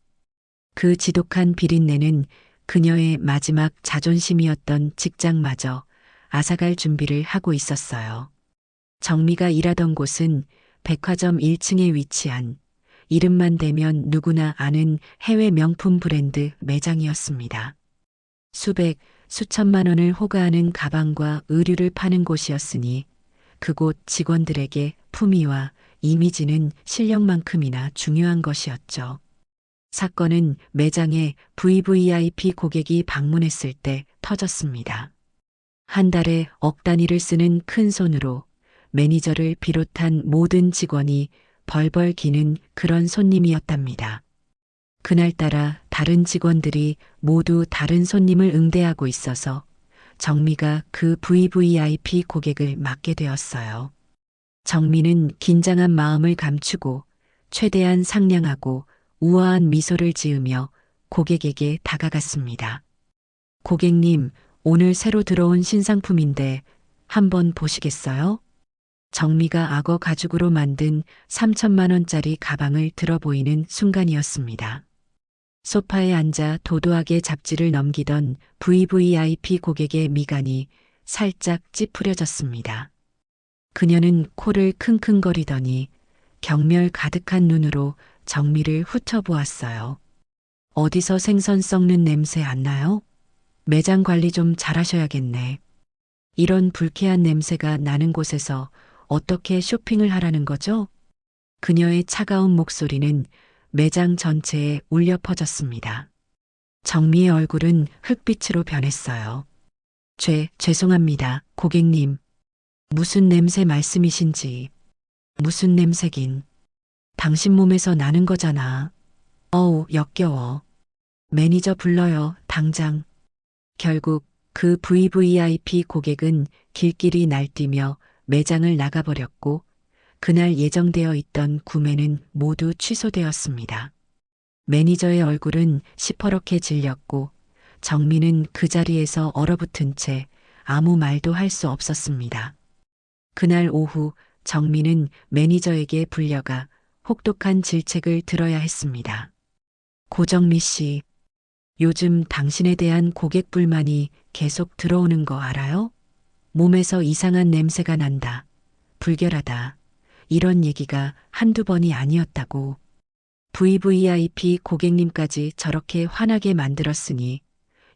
[SPEAKER 1] 그 지독한 비린내는 그녀의 마지막 자존심이었던 직장마저 앗아갈 준비를 하고 있었어요. 정미가 일하던 곳은 백화점 1층에 위치한 이름만 대면 누구나 아는 해외 명품 브랜드 매장이었습니다. 수백, 수천만 원을 호가하는 가방과 의류를 파는 곳이었으니 그곳 직원들에게 품위와 이미지는 실력만큼이나 중요한 것이었죠. 사건은 매장에 VVIP 고객이 방문했을 때 터졌습니다. 한 달에 억 단위를 쓰는 큰 손으로 매니저를 비롯한 모든 직원이 벌벌 기는 그런 손님이었답니다. 그날따라 다른 직원들이 모두 다른 손님을 응대하고 있어서 정미가 그 VVIP 고객을 맡게 되었어요. 정미는 긴장한 마음을 감추고 최대한 상냥하고 우아한 미소를 지으며 고객에게 다가갔습니다. 고객님, 오늘 새로 들어온 신상품인데 한번 보시겠어요? 정미가 악어 가죽으로 만든 3천만 원짜리 가방을 들어 보이는 순간이었습니다. 소파에 앉아 도도하게 잡지를 넘기던 VVIP 고객의 미간이 살짝 찌푸려졌습니다. 그녀는 코를 킁킁거리더니 경멸 가득한 눈으로 정미를 훑어보았어요. 어디서 생선 썩는 냄새 안 나요? 매장 관리 좀 잘하셔야겠네. 이런 불쾌한 냄새가 나는 곳에서 어떻게 쇼핑을 하라는 거죠? 그녀의 차가운 목소리는 매장 전체에 울려 퍼졌습니다. 정미의 얼굴은 흙빛으로 변했어요. 죄송합니다, 고객님. 무슨 냄새 말씀이신지. 무슨 냄새긴. 당신 몸에서 나는 거잖아. 어우, 역겨워. 매니저 불러요, 당장. 결국 그 VVIP 고객은 길길이 날뛰며 매장을 나가버렸고 그날 예정되어 있던 구매는 모두 취소되었습니다. 매니저의 얼굴은 시퍼렇게 질렸고 정미는 그 자리에서 얼어붙은 채 아무 말도 할 수 없었습니다. 그날 오후 정미는 매니저에게 불려가 혹독한 질책을 들어야 했습니다. 고정미 씨, 요즘 당신에 대한 고객 불만이 계속 들어오는 거 알아요? 몸에서 이상한 냄새가 난다. 불결하다. 이런 얘기가 한두 번이 아니었다고. VVIP 고객님까지 저렇게 화나게 만들었으니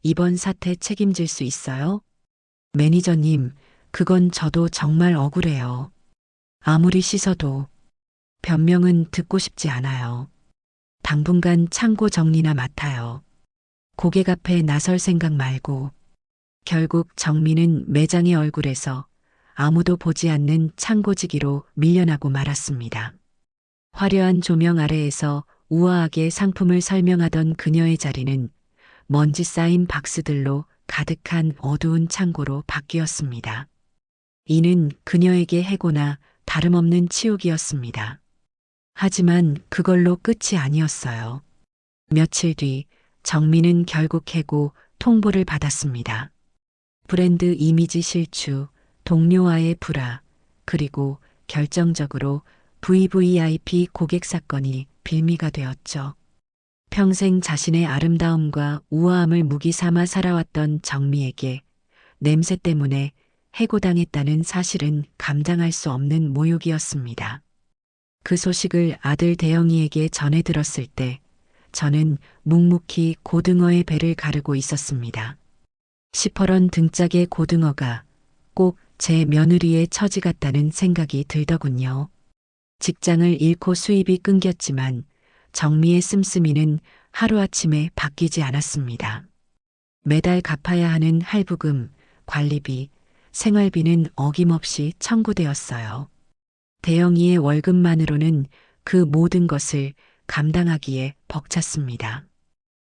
[SPEAKER 1] 이번 사태 책임질 수 있어요? 매니저님, 그건 저도 정말 억울해요. 아무리 씻어도 변명은 듣고 싶지 않아요. 당분간 창고 정리나 맡아요. 고객 앞에 나설 생각 말고. 결국 정미는 매장의 얼굴에서 아무도 보지 않는 창고지기로 밀려나고 말았습니다. 화려한 조명 아래에서 우아하게 상품을 설명하던 그녀의 자리는 먼지 쌓인 박스들로 가득한 어두운 창고로 바뀌었습니다. 이는 그녀에게 해고나 다름없는 치욕이었습니다. 하지만 그걸로 끝이 아니었어요. 며칠 뒤 정미는 결국 해고 통보를 받았습니다. 브랜드 이미지 실추, 동료와의 불화, 그리고 결정적으로 VVIP 고객 사건이 빌미가 되었죠. 평생 자신의 아름다움과 우아함을 무기 삼아 살아왔던 정미에게 냄새 때문에 해고당했다는 사실은 감당할 수 없는 모욕이었습니다. 그 소식을 아들 대영이에게 전해 들었을 때 저는 묵묵히 고등어의 배를 가르고 있었습니다. 시퍼런 등짝의 고등어가 꼭 제 며느리의 처지 같다는 생각이 들더군요. 직장을 잃고 수입이 끊겼지만 정미의 씀씀이는 하루아침에 바뀌지 않았습니다. 매달 갚아야 하는 할부금, 관리비, 생활비는 어김없이 청구되었어요. 대영이의 월급만으로는 그 모든 것을 감당하기에 벅찼습니다.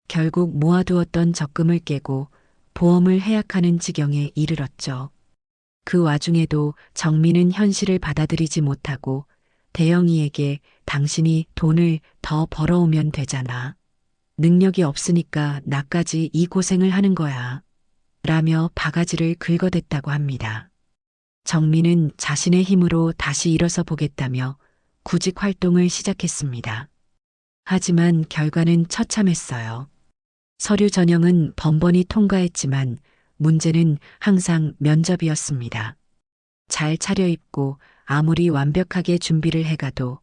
[SPEAKER 1] 결국 모아두었던 적금을 깨고 보험을 해약하는 지경에 이르렀죠. 그 와중에도 정민은 현실을 받아들이지 못하고 대영이에게 당신이 돈을 더 벌어오면 되잖아. 능력이 없으니까 나까지 이 고생을 하는 거야. 라며 바가지를 긁어댔다고 합니다. 정민은 자신의 힘으로 다시 일어서 보겠다며 구직 활동을 시작했습니다. 하지만 결과는 처참했어요. 서류 전형은 번번이 통과했지만 문제는 항상 면접이었습니다. 잘 차려입고 아무리 완벽하게 준비를 해가도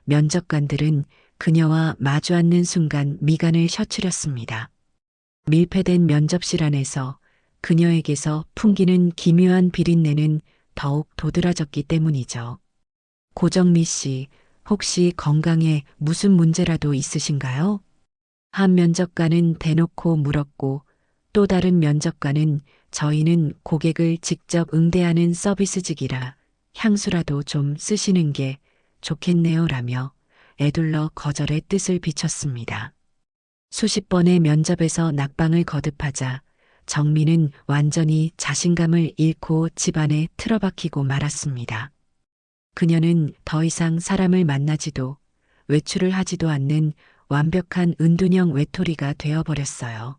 [SPEAKER 1] 면접관들은 그녀와 마주 앉는 순간 미간을 셔추렸습니다. 밀폐된 면접실 안에서 그녀에게서 풍기는 기묘한 비린내는 더욱 도드라졌기 때문이죠. 고정미 씨, 혹시 건강에 무슨 문제라도 있으신가요? 한 면접관은 대놓고 물었고 또 다른 면접관은 저희는 고객을 직접 응대하는 서비스직이라 향수라도 좀 쓰시는 게 좋겠네요 라며 애둘러 거절의 뜻을 비췄습니다. 수십 번의 면접에서 낙방을 거듭하자 정민은 완전히 자신감을 잃고 집안에 틀어박히고 말았습니다. 그녀는 더 이상 사람을 만나지도 외출을 하지도 않는 완벽한 은둔형 외톨이가 되어버렸어요.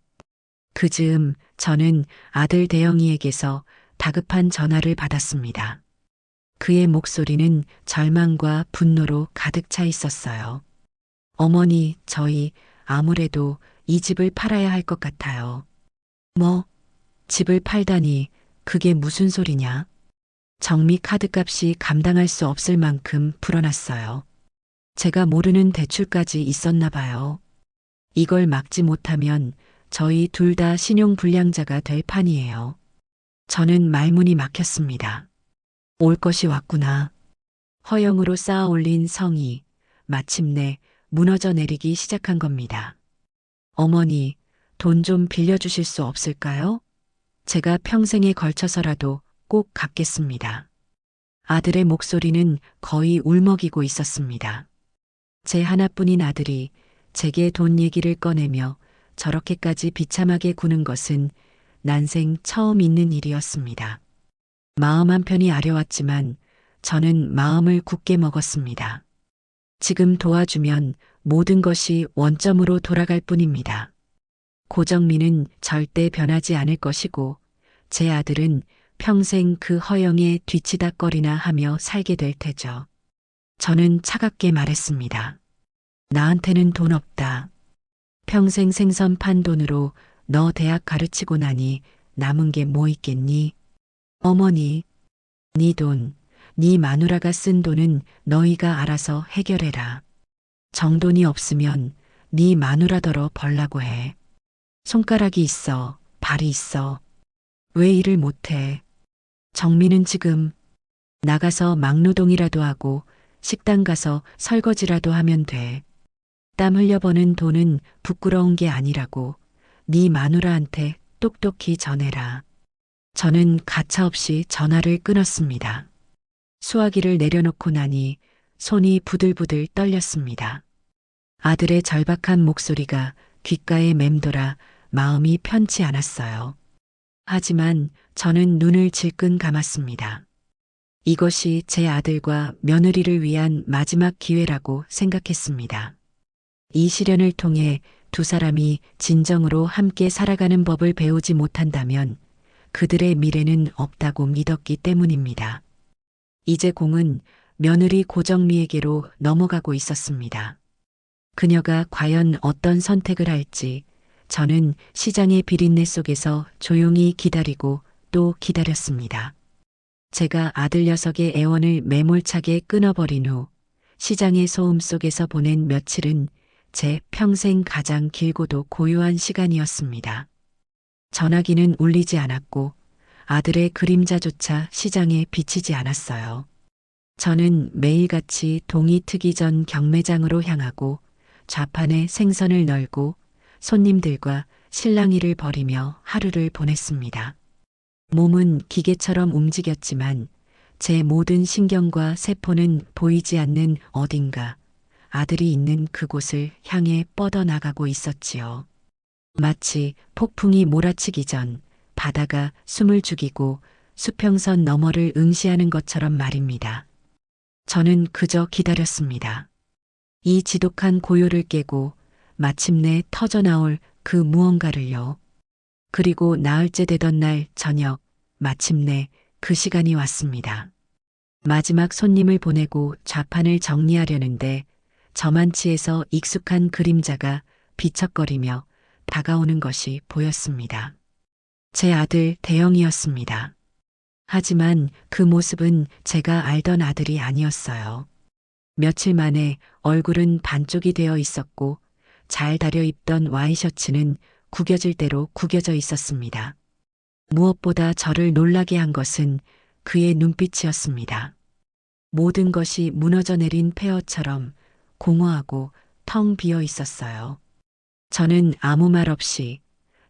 [SPEAKER 1] 그 즈음 저는 아들 대영이에게서 다급한 전화를 받았습니다. 그의 목소리는 절망과 분노로 가득 차 있었어요. 어머니, 저희 아무래도 이 집을 팔아야 할 것 같아요. 뭐, 집을 팔다니 그게 무슨 소리냐? 정미 카드값이 감당할 수 없을 만큼 불어났어요. 제가 모르는 대출까지 있었나 봐요. 이걸 막지 못하면 저희 둘 다 신용불량자가 될 판이에요. 저는 말문이 막혔습니다. 올 것이 왔구나. 허영으로 쌓아 올린 성이 마침내 무너져 내리기 시작한 겁니다. 어머니, 돈 좀 빌려주실 수 없을까요? 제가 평생에 걸쳐서라도 꼭 갚겠습니다. 아들의 목소리는 거의 울먹이고 있었습니다. 제 하나뿐인 아들이 제게 돈 얘기를 꺼내며 저렇게까지 비참하게 구는 것은 난생 처음 있는 일이었습니다. 마음 한편이 아려왔지만 저는 마음을 굳게 먹었습니다. 지금 도와주면 모든 것이 원점으로 돌아갈 뿐입니다. 고정민은 절대 변하지 않을 것이고 제 아들은 평생 그 허영에 뒤치다꺼리나 하며 살게 될 테죠. 저는 차갑게 말했습니다. 나한테는 돈 없다. 평생 생선 판 돈으로 너 대학 가르치고 나니 남은 게 뭐 있겠니? 어머니, 네 돈, 네 마누라가 쓴 돈은 너희가 알아서 해결해라. 정돈이 없으면 네 마누라더러 벌라고 해. 손가락이 있어, 발이 있어. 왜 일을 못해? 정민은 지금 나가서 막노동이라도 하고 식당 가서 설거지라도 하면 돼. 땀 흘려 버는 돈은 부끄러운 게 아니라고 네 마누라한테 똑똑히 전해라. 저는 가차없이 전화를 끊었습니다. 수화기를 내려놓고 나니 손이 부들부들 떨렸습니다. 아들의 절박한 목소리가 귓가에 맴돌아 마음이 편치 않았어요. 하지만 저는 눈을 질끈 감았습니다. 이것이 제 아들과 며느리를 위한 마지막 기회라고 생각했습니다. 이 시련을 통해 두 사람이 진정으로 함께 살아가는 법을 배우지 못한다면 그들의 미래는 없다고 믿었기 때문입니다. 이제 공은 며느리 고정미에게로 넘어가고 있었습니다. 그녀가 과연 어떤 선택을 할지 저는 시장의 비린내 속에서 조용히 기다리고 또 기다렸습니다. 제가 아들 녀석의 애원을 매몰차게 끊어버린 후 시장의 소음 속에서 보낸 며칠은 제 평생 가장 길고도 고요한 시간이었습니다. 전화기는 울리지 않았고 아들의 그림자조차 시장에 비치지 않았어요. 저는 매일같이 동이 트기 전 경매장으로 향하고 좌판에 생선을 널고 손님들과 실랑이를 벌이며 하루를 보냈습니다. 몸은 기계처럼 움직였지만 제 모든 신경과 세포는 보이지 않는 어딘가 아들이 있는 그곳을 향해 뻗어나가고 있었지요. 마치 폭풍이 몰아치기 전 바다가 숨을 죽이고 수평선 너머를 응시하는 것처럼 말입니다. 저는 그저 기다렸습니다. 이 지독한 고요를 깨고 마침내 터져나올 그 무언가를요. 그리고 나흘째 되던 날 저녁 마침내 그 시간이 왔습니다. 마지막 손님을 보내고 좌판을 정리하려는데 저만치에서 익숙한 그림자가 비척거리며 다가오는 것이 보였습니다. 제 아들 대영이었습니다. 하지만 그 모습은 제가 알던 아들이 아니었어요. 며칠 만에 얼굴은 반쪽이 되어 있었고 잘 다려 입던 와이셔츠는 구겨질 대로 구겨져 있었습니다. 무엇보다 저를 놀라게 한 것은 그의 눈빛이었습니다. 모든 것이 무너져 내린 폐허처럼 공허하고 텅 비어 있었어요. 저는 아무 말 없이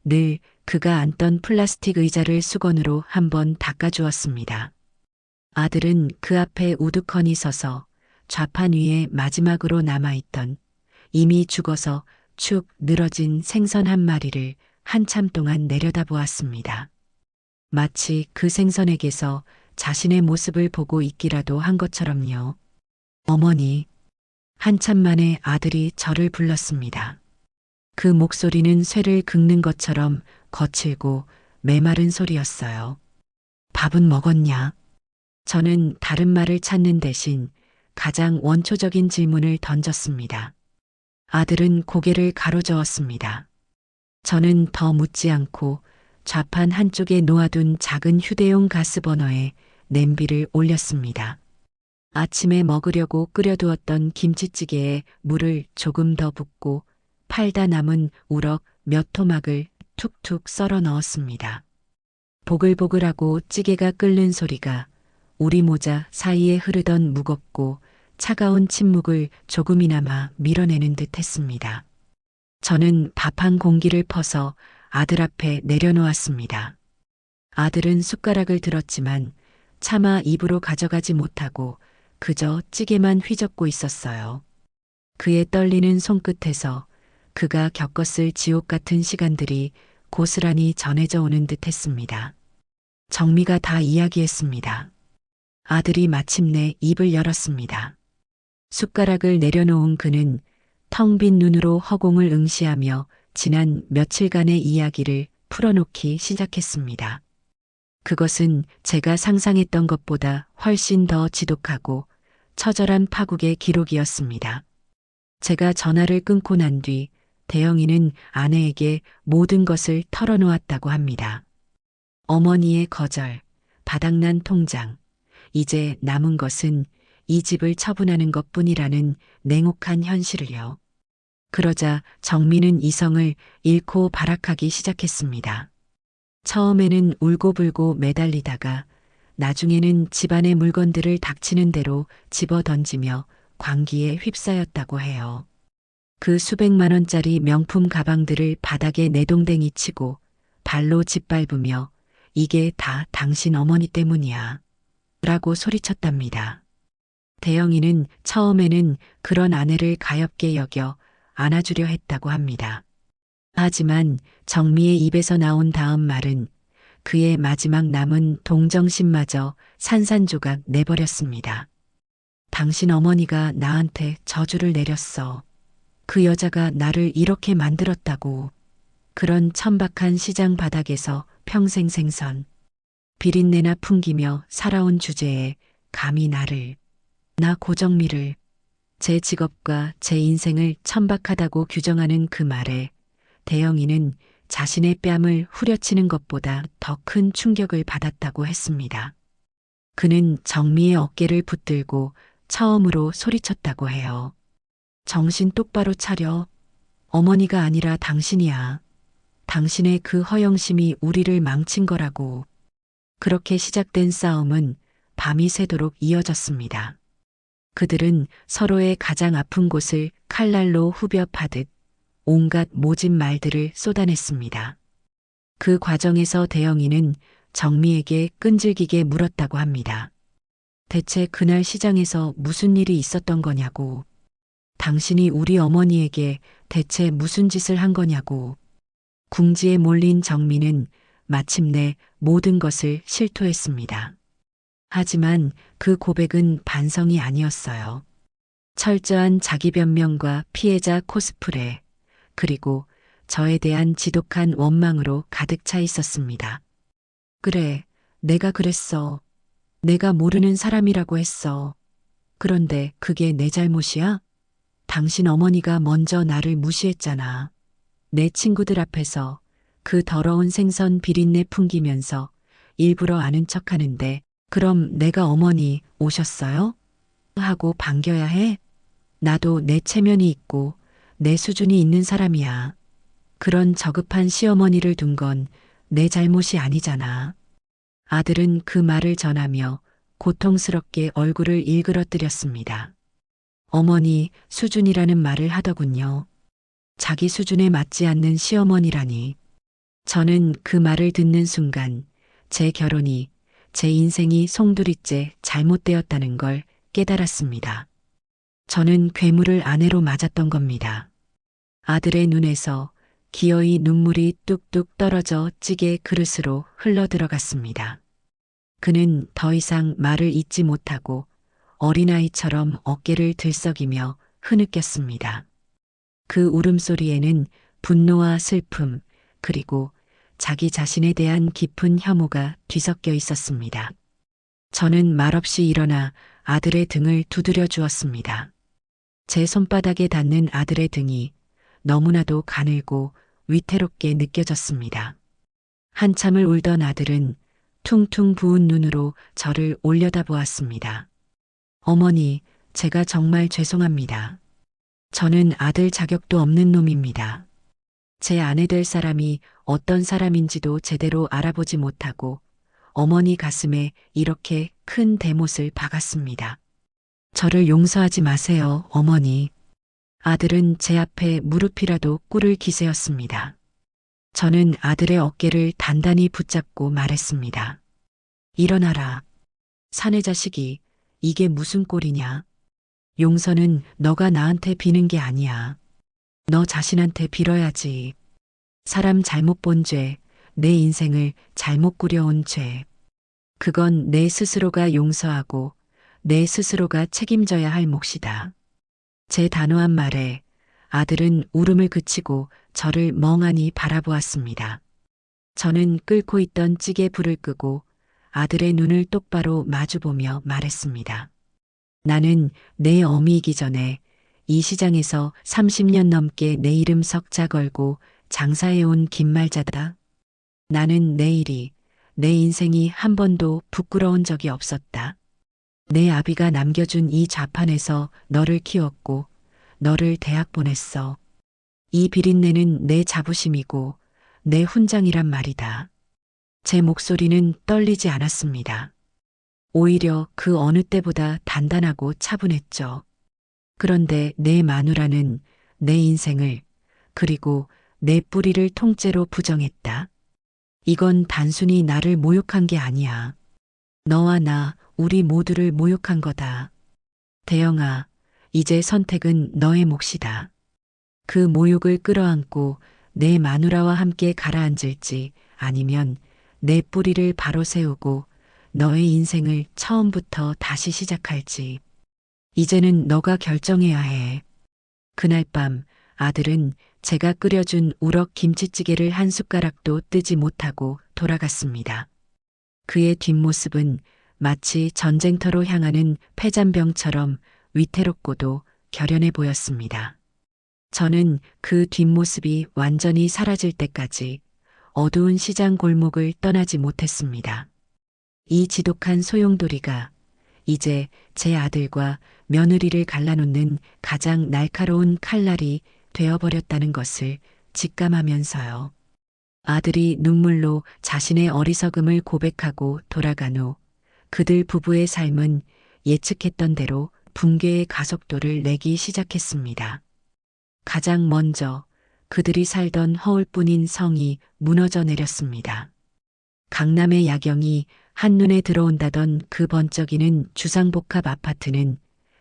[SPEAKER 1] 늘 그가 앉던 플라스틱 의자를 수건으로 한번 닦아주었습니다. 아들은 그 앞에 우두커니 서서 좌판 위에 마지막으로 남아있던 이미 죽어서 축 늘어진 생선 한 마리를 한참 동안 내려다보았습니다. 마치 그 생선에게서 자신의 모습을 보고 있기라도 한 것처럼요. 어머니, 한참 만에 아들이 저를 불렀습니다. 그 목소리는 쇠를 긁는 것처럼 거칠고 메마른 소리였어요. 밥은 먹었냐? 저는 다른 말을 찾는 대신 가장 원초적인 질문을 던졌습니다. 아들은 고개를 가로저었습니다. 저는 더 묻지 않고 좌판 한쪽에 놓아둔 작은 휴대용 가스버너에 냄비를 올렸습니다. 아침에 먹으려고 끓여두었던 김치찌개에 물을 조금 더 붓고 팔다 남은 우럭 몇 토막을 툭툭 썰어 넣었습니다. 보글보글하고 찌개가 끓는 소리가 우리 모자 사이에 흐르던 무겁고 차가운 침묵을 조금이나마 밀어내는 듯 했습니다. 저는 밥 한 공기를 퍼서 아들 앞에 내려놓았습니다. 아들은 숟가락을 들었지만 차마 입으로 가져가지 못하고 그저 찌개만 휘젓고 있었어요. 그의 떨리는 손끝에서 그가 겪었을 지옥 같은 시간들이 고스란히 전해져 오는 듯 했습니다. 정미가 다 이야기했습니다. 아들이 마침내 입을 열었습니다. 숟가락을 내려놓은 그는 텅 빈 눈으로 허공을 응시하며 지난 며칠간의 이야기를 풀어놓기 시작했습니다. 그것은 제가 상상했던 것보다 훨씬 더 지독하고 처절한 파국의 기록이었습니다. 제가 전화를 끊고 난 뒤 대영이는 아내에게 모든 것을 털어놓았다고 합니다. 어머니의 거절, 바닥난 통장, 이제 남은 것은 이 집을 처분하는 것뿐이라는 냉혹한 현실을요. 그러자 정민은 이성을 잃고 발악하기 시작했습니다. 처음에는 울고불고 매달리다가 나중에는 집안의 물건들을 닥치는 대로 집어 던지며 광기에 휩싸였다고 해요. 그 수백만 원짜리 명품 가방들을 바닥에 내동댕이 치고 발로 짓밟으며 이게 다 당신 어머니 때문이야 라고 소리쳤답니다. 대영이는 처음에는 그런 아내를 가엾게 여겨 안아주려 했다고 합니다. 하지만 정미의 입에서 나온 다음 말은 그의 마지막 남은 동정심마저 산산조각 내버렸습니다. 당신 어머니가 나한테 저주를 내렸어. 그 여자가 나를 이렇게 만들었다고. 그런 천박한 시장 바닥에서 평생 생선, 비린내나 풍기며 살아온 주제에 감히 나를, 나 고정미를, 제 직업과 제 인생을 천박하다고 규정하는 그 말에 대영이는 자신의 뺨을 후려치는 것보다 더 큰 충격을 받았다고 했습니다. 그는 정미의 어깨를 붙들고 처음으로 소리쳤다고 해요. 정신 똑바로 차려. 어머니가 아니라 당신이야. 당신의 그 허영심이 우리를 망친 거라고. 그렇게 시작된 싸움은 밤이 새도록 이어졌습니다. 그들은 서로의 가장 아픈 곳을 칼날로 후벼 파듯 온갖 모진 말들을 쏟아냈습니다. 그 과정에서 대영이는 정미에게 끈질기게 물었다고 합니다. 대체 그날 시장에서 무슨 일이 있었던 거냐고. 당신이 우리 어머니에게 대체 무슨 짓을 한 거냐고. 궁지에 몰린 정미는 마침내 모든 것을 실토했습니다. 하지만 그 고백은 반성이 아니었어요. 철저한 자기 변명과 피해자 코스프레, 그리고 저에 대한 지독한 원망으로 가득 차 있었습니다. 그래, 내가 그랬어. 내가 모르는 사람이라고 했어. 그런데 그게 내 잘못이야? 당신 어머니가 먼저 나를 무시했잖아. 내 친구들 앞에서 그 더러운 생선 비린내 풍기면서 일부러 아는 척 하는데, 그럼 내가 어머니 오셨어요? 하고 반겨야 해? 나도 내 체면이 있고 내 수준이 있는 사람이야. 그런 저급한 시어머니를 둔 건 내 잘못이 아니잖아. 아들은 그 말을 전하며 고통스럽게 얼굴을 일그러뜨렸습니다. 어머니 수준이라는 말을 하더군요. 자기 수준에 맞지 않는 시어머니라니. 저는 그 말을 듣는 순간 제 결혼이, 제 인생이 송두리째 잘못되었다는 걸 깨달았습니다. 저는 괴물을 아내로 맞았던 겁니다. 아들의 눈에서 기어이 눈물이 뚝뚝 떨어져 찌개 그릇으로 흘러 들어갔습니다. 그는 더 이상 말을 잇지 못하고 어린아이처럼 어깨를 들썩이며 흐느꼈습니다. 그 울음소리에는 분노와 슬픔, 그리고 자기 자신에 대한 깊은 혐오가 뒤섞여 있었습니다. 저는 말없이 일어나 아들의 등을 두드려 주었습니다. 제 손바닥에 닿는 아들의 등이 너무나도 가늘고 위태롭게 느껴졌습니다. 한참을 울던 아들은 퉁퉁 부은 눈으로 저를 올려다보았습니다. 어머니, 제가 정말 죄송합니다. 저는 아들 자격도 없는 놈입니다. 제 아내 될 사람이 어떤 사람인지도 제대로 알아보지 못하고 어머니 가슴에 이렇게 큰 대못을 박았습니다. 저를 용서하지 마세요, 어머니. 아들은 제 앞에 무릎이라도 꿇을 기세였습니다. 저는 아들의 어깨를 단단히 붙잡고 말했습니다. 일어나라. 사내 자식이, 이게 무슨 꼴이냐. 용서는 너가 나한테 비는 게 아니야. 너 자신한테 빌어야지. 사람 잘못 본 죄, 내 인생을 잘못 꾸려온 죄. 그건 내 스스로가 용서하고 내 스스로가 책임져야 할 몫이다. 제 단호한 말에 아들은 울음을 그치고 저를 멍하니 바라보았습니다. 저는 끓고 있던 찌개 불을 끄고 아들의 눈을 똑바로 마주보며 말했습니다. 나는 내 어미이기 전에 이 시장에서 30년 넘게 내 이름 석자 걸고 장사해온 김말자다. 나는 내 일이, 내 인생이 한 번도 부끄러운 적이 없었다. 내 아비가 남겨준 이 좌판에서 너를 키웠고 너를 대학 보냈어. 이 비린내는 내 자부심이고 내 훈장이란 말이다. 제 목소리는 떨리지 않았습니다. 오히려 그 어느 때보다 단단하고 차분했죠. 그런데 내 마누라는 내 인생을, 그리고 내 뿌리를 통째로 부정했다. 이건 단순히 나를 모욕한 게 아니야. 너와 나, 우리 모두를 모욕한 거다. 대영아, 이제 선택은 너의 몫이다. 그 모욕을 끌어안고 내 마누라와 함께 가라앉을지, 아니면 내 뿌리를 바로 세우고 너의 인생을 처음부터 다시 시작할지. 이제는 너가 결정해야 해. 그날 밤 아들은 제가 끓여준 우럭 김치찌개를 한 숟가락도 뜨지 못하고 돌아갔습니다. 그의 뒷모습은 마치 전쟁터로 향하는 패잔병처럼 위태롭고도 결연해 보였습니다. 저는 그 뒷모습이 완전히 사라질 때까지 어두운 시장 골목을 떠나지 못했습니다. 이 지독한 소용돌이가 이제 제 아들과 며느리를 갈라놓는 가장 날카로운 칼날이 되어버렸다는 것을 직감하면서요. 아들이 눈물로 자신의 어리석음을 고백하고 돌아간 후 그들 부부의 삶은 예측했던 대로 붕괴의 가속도를 내기 시작했습니다. 가장 먼저 그들이 살던 허울뿐인 성이 무너져 내렸습니다. 강남의 야경이 한눈에 들어온다던 그 번쩍이는 주상복합 아파트는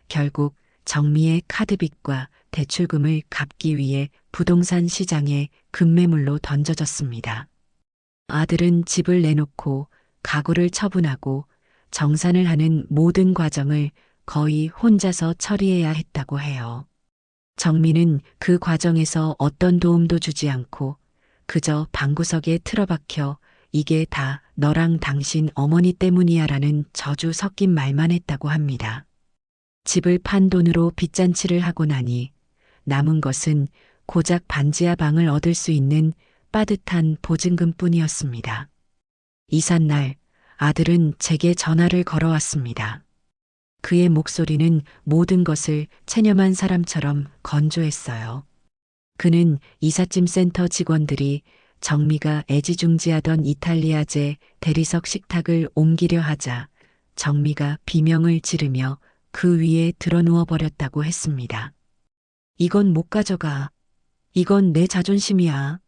[SPEAKER 1] 결국 정미의 카드빚과 대출금을 갚기 위해 부동산 시장에 급매물로 던져졌습니다. 아들은 집을 내놓고 가구를 처분하고 정산을 하는 모든 과정을 거의 혼자서 처리해야 했다고 해요. 정미는 그 과정에서 어떤 도움도 주지 않고 그저 방구석에 틀어박혀 이게 다 너랑 당신 어머니 때문이야 라는 저주 섞인 말만 했다고 합니다. 집을 판 돈으로 빚잔치를 하고 나니 남은 것은 고작 반지하 방을 얻을 수 있는 빠듯한 보증금뿐이었습니다. 이삿날 아들은 제게 전화를 걸어왔습니다. 그의 목소리는 모든 것을 체념한 사람처럼 건조했어요. 그는 이삿짐 센터 직원들이 정미가 애지중지하던 이탈리아제 대리석 식탁을 옮기려 하자 정미가 비명을 지르며 그 위에 드러누워 버렸다고 했습니다. 이건 못 가져가. 이건 내 자존심이야.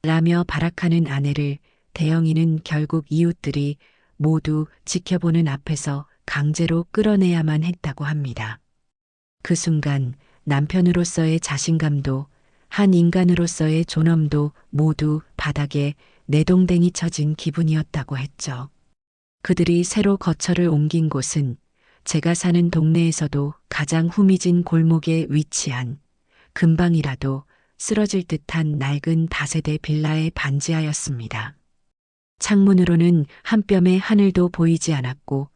[SPEAKER 1] 라며 발악하는 아내를 대영이는 결국 이웃들이 모두 지켜보는 앞에서 강제로 끌어내야만 했다고 합니다. 그 순간 남편으로서의 자신감도 한 인간으로서의 존엄도 모두 바닥에 내동댕이 쳐진 기분이었다고 했죠. 그들이 새로 거처를 옮긴 곳은 제가 사는 동네에서도 가장 후미진 골목에 위치한 금방이라도 쓰러질 듯한 낡은 다세대 빌라의 반지하였습니다. 창문으로는 한 뼘의 하늘도 보이지 않았고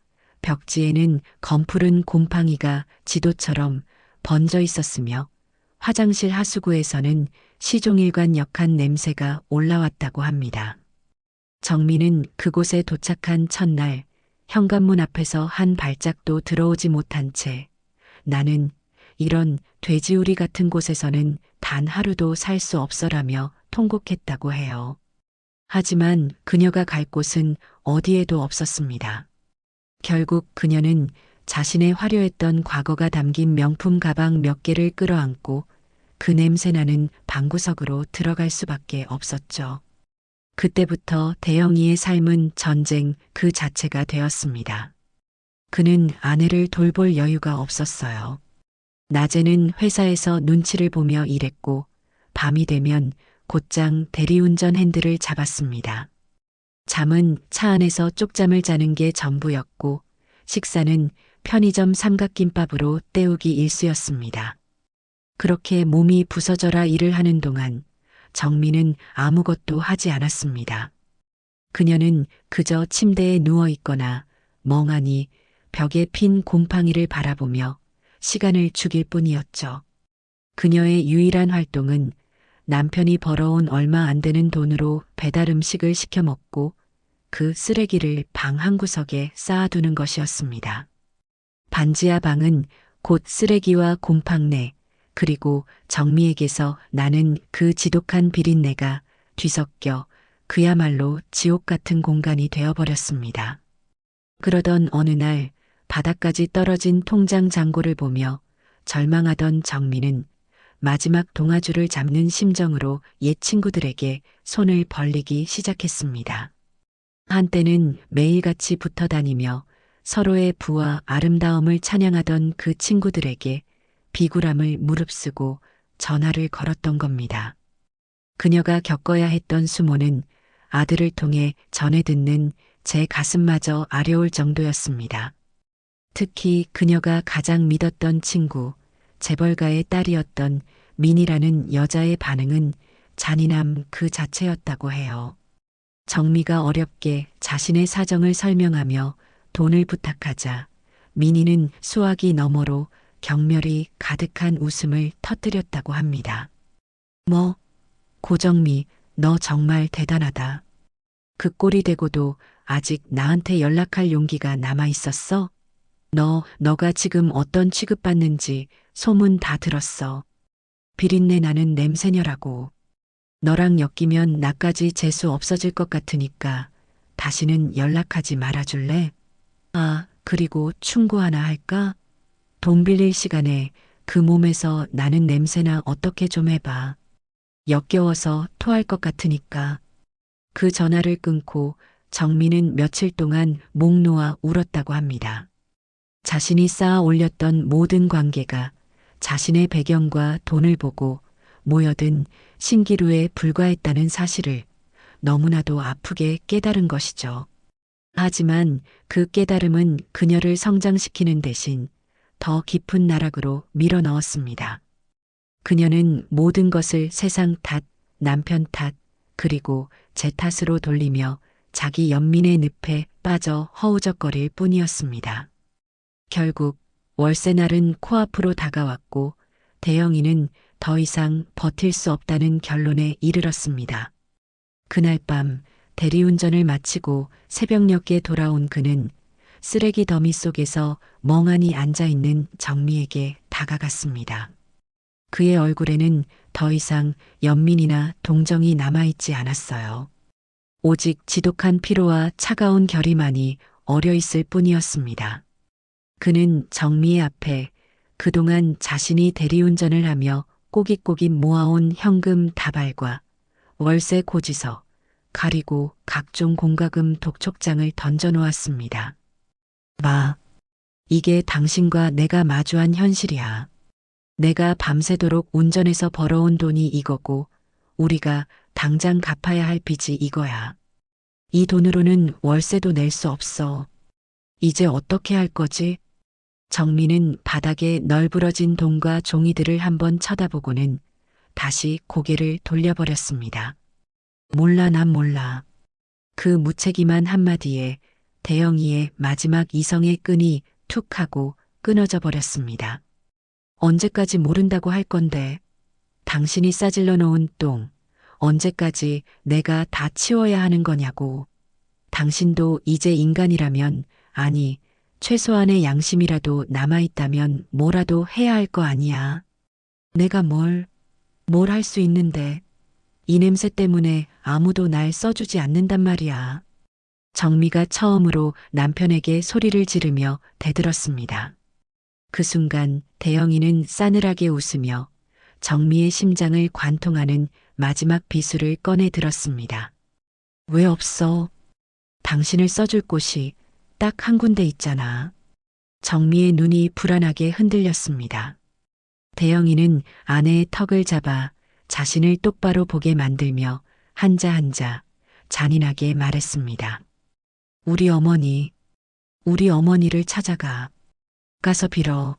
[SPEAKER 1] 벽지에는 검푸른 곰팡이가 지도처럼 번져 있었으며 화장실 하수구에서는 시종일관 역한 냄새가 올라왔다고 합니다. 정미는 그곳에 도착한 첫날 현관문 앞에서 한 발짝도 들어오지 못한 채 나는 이런 돼지우리 같은 곳에서는 단 하루도 살 수 없어라며 통곡했다고 해요. 하지만 그녀가 갈 곳은 어디에도 없었습니다. 결국 그녀는 자신의 화려했던 과거가 담긴 명품 가방 몇 개를 끌어안고 그 냄새나는 방구석으로 들어갈 수밖에 없었죠. 그때부터 대영이의 삶은 전쟁 그 자체가 되었습니다. 그는 아내를 돌볼 여유가 없었어요. 낮에는 회사에서 눈치를 보며 일했고 밤이 되면 곧장 대리운전 핸들을 잡았습니다. 잠은 차 안에서 쪽잠을 자는 게 전부였고 식사는 편의점 삼각김밥으로 때우기 일쑤였습니다. 그렇게 몸이 부서져라 일을 하는 동안 정미는 아무것도 하지 않았습니다. 그녀는 그저 침대에 누워 있거나 멍하니 벽에 핀 곰팡이를 바라보며 시간을 죽일 뿐이었죠. 그녀의 유일한 활동은 남편이 벌어온 얼마 안 되는 돈으로 배달 음식을 시켜 먹고 그 쓰레기를 방 한구석에 쌓아두는 것이었습니다. 반지하 방은 곧 쓰레기와 곰팡내 그리고 정미에게서 나는 그 지독한 비린내가 뒤섞여 그야말로 지옥 같은 공간이 되어버렸습니다. 그러던 어느 날 바닥까지 떨어진 통장 잔고를 보며 절망하던 정미는 마지막 동아줄을 잡는 심정으로 옛 친구들에게 손을 벌리기 시작했습니다. 한때는 매일같이 붙어 다니며 서로의 부와 아름다움을 찬양하던 그 친구들에게 비굴함을 무릅쓰고 전화를 걸었던 겁니다. 그녀가 겪어야 했던 수모는 아들을 통해 전해 듣는 제 가슴마저 아려올 정도였습니다. 특히 그녀가 가장 믿었던 친구, 재벌가의 딸이었던 민이라는 여자의 반응은 잔인함 그 자체였다고 해요. 정미가 어렵게 자신의 사정을 설명하며 돈을 부탁하자 민이는 수화기 너머로 경멸이 가득한 웃음을 터뜨렸다고 합니다. 고정미, 너 정말 대단하다. 그 꼴이 되고도 아직 나한테 연락할 용기가 남아 있었어? 너가 지금 어떤 취급받는지 소문 다 들었어. 비린내 나는 냄새녀라고. 너랑 엮이면 나까지 재수 없어질 것 같으니까 다시는 연락하지 말아줄래? 아, 그리고 충고 하나 할까? 돈 빌릴 시간에 그 몸에서 나는 냄새나 어떻게 좀 해봐. 역겨워서 토할 것 같으니까. 그 전화를 끊고 정민은 며칠 동안 목 놓아 울었다고 합니다. 자신이 쌓아 올렸던 모든 관계가 자신의 배경과 돈을 보고 모여든 신기루에 불과했다는 사실을 너무나도 아프게 깨달은 것이죠. 하지만 그 깨달음은 그녀를 성장시키는 대신 더 깊은 나락으로 밀어 넣었습니다. 그녀는 모든 것을 세상 탓, 남편 탓, 그리고 제 탓으로 돌리며 자기 연민의 늪에 빠져 허우적거릴 뿐이었습니다. 결국 월세날은 코앞으로 다가왔고 대영이는 더 이상 버틸 수 없다는 결론에 이르렀습니다. 그날 밤 대리운전을 마치고 새벽녘에 돌아온 그는 쓰레기 더미 속에서 멍하니 앉아있는 정미에게 다가갔습니다. 그의 얼굴에는 더 이상 연민이나 동정이 남아있지 않았어요. 오직 지독한 피로와 차가운 결의만이 어려있을 뿐이었습니다. 그는 정미의 앞에 그동안 자신이 대리운전을 하며 꼬깃꼬깃 모아온 현금 다발과 월세 고지서, 가리고 각종 공과금 독촉장을 던져놓았습니다. 마, 이게 당신과 내가 마주한 현실이야. 내가 밤새도록 운전해서 벌어온 돈이 이거고 우리가 당장 갚아야 할 빚이 이거야. 이 돈으로는 월세도 낼 수 없어. 이제 어떻게 할 거지? 정민은 바닥에 널브러진 돈과 종이들을 한번 쳐다보고는 다시 고개를 돌려버렸습니다. 몰라, 난 몰라. 그 무책임한 한마디에 대영이의 마지막 이성의 끈이 툭 하고 끊어져 버렸습니다. 언제까지 모른다고 할 건데? 당신이 싸질러 놓은 똥, 언제까지 내가 다 치워야 하는 거냐고. 당신도 이제 인간이라면, 아니, 최소한의 양심이라도 남아있다면 뭐라도 해야 할 거 아니야. 내가 뭘 할 수 있는데. 이 냄새 때문에 아무도 날 써주지 않는단 말이야. 정미가 처음으로 남편에게 소리를 지르며 대들었습니다. 그 순간 대영이는 싸늘하게 웃으며 정미의 심장을 관통하는 마지막 비수를 꺼내 들었습니다. 왜 없어? 당신을 써줄 곳이 딱 한 군데 있잖아. 정미의 눈이 불안하게 흔들렸습니다. 대영이는 아내의 턱을 잡아 자신을 똑바로 보게 만들며 한자 한자 잔인하게 말했습니다. 우리 어머니를 찾아가. 가서 빌어.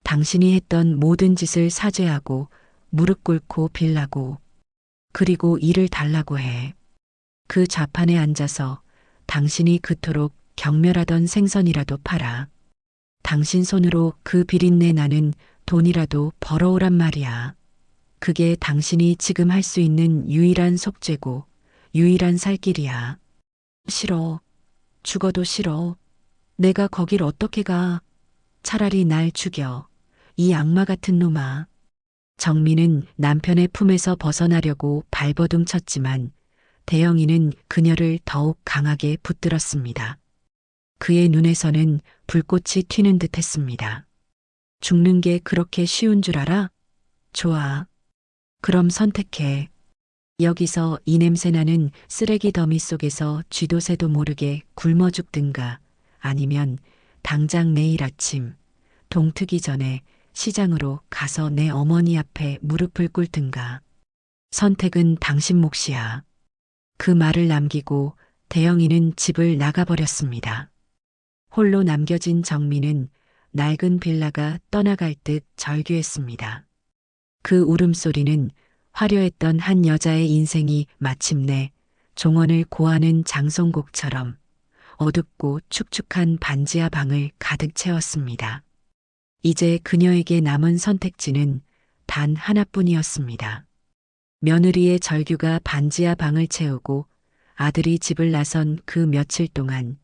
[SPEAKER 1] 당신이 했던 모든 짓을 사죄하고 무릎 꿇고 빌라고. 그리고 일을 달라고 해. 그 좌판에 앉아서 당신이 그토록 경멸하던 생선이라도 팔아. 당신 손으로 그 비린내 나는 돈이라도 벌어오란 말이야. 그게 당신이 지금 할 수 있는 유일한 속죄고 유일한 살 길이야. 싫어. 죽어도 싫어. 내가 거길 어떻게 가. 차라리 날 죽여. 이 악마 같은 놈아. 정민은 남편의 품에서 벗어나려고 발버둥 쳤지만 대영이는 그녀를 더욱 강하게 붙들었습니다. 그의 눈에서는 불꽃이 튀는 듯 했습니다. 죽는 게 그렇게 쉬운 줄 알아? 좋아. 그럼 선택해. 여기서 이 냄새나는 쓰레기 더미 속에서 쥐도 새도 모르게 굶어 죽든가 아니면 당장 내일 아침 동트기 전에 시장으로 가서 내 어머니 앞에 무릎을 꿇든가. 선택은 당신 몫이야. 그 말을 남기고 대영이는 집을 나가버렸습니다. 홀로 남겨진 정민은 낡은 빌라가 떠나갈 듯 절규했습니다. 그 울음소리는 화려했던 한 여자의 인생이 마침내 종언을 고하는 장송곡처럼 어둡고 축축한 반지하 방을 가득 채웠습니다. 이제 그녀에게 남은 선택지는 단 하나뿐이었습니다. 며느리의 절규가 반지하 방을 채우고 아들이 집을 나선 그 며칠 동안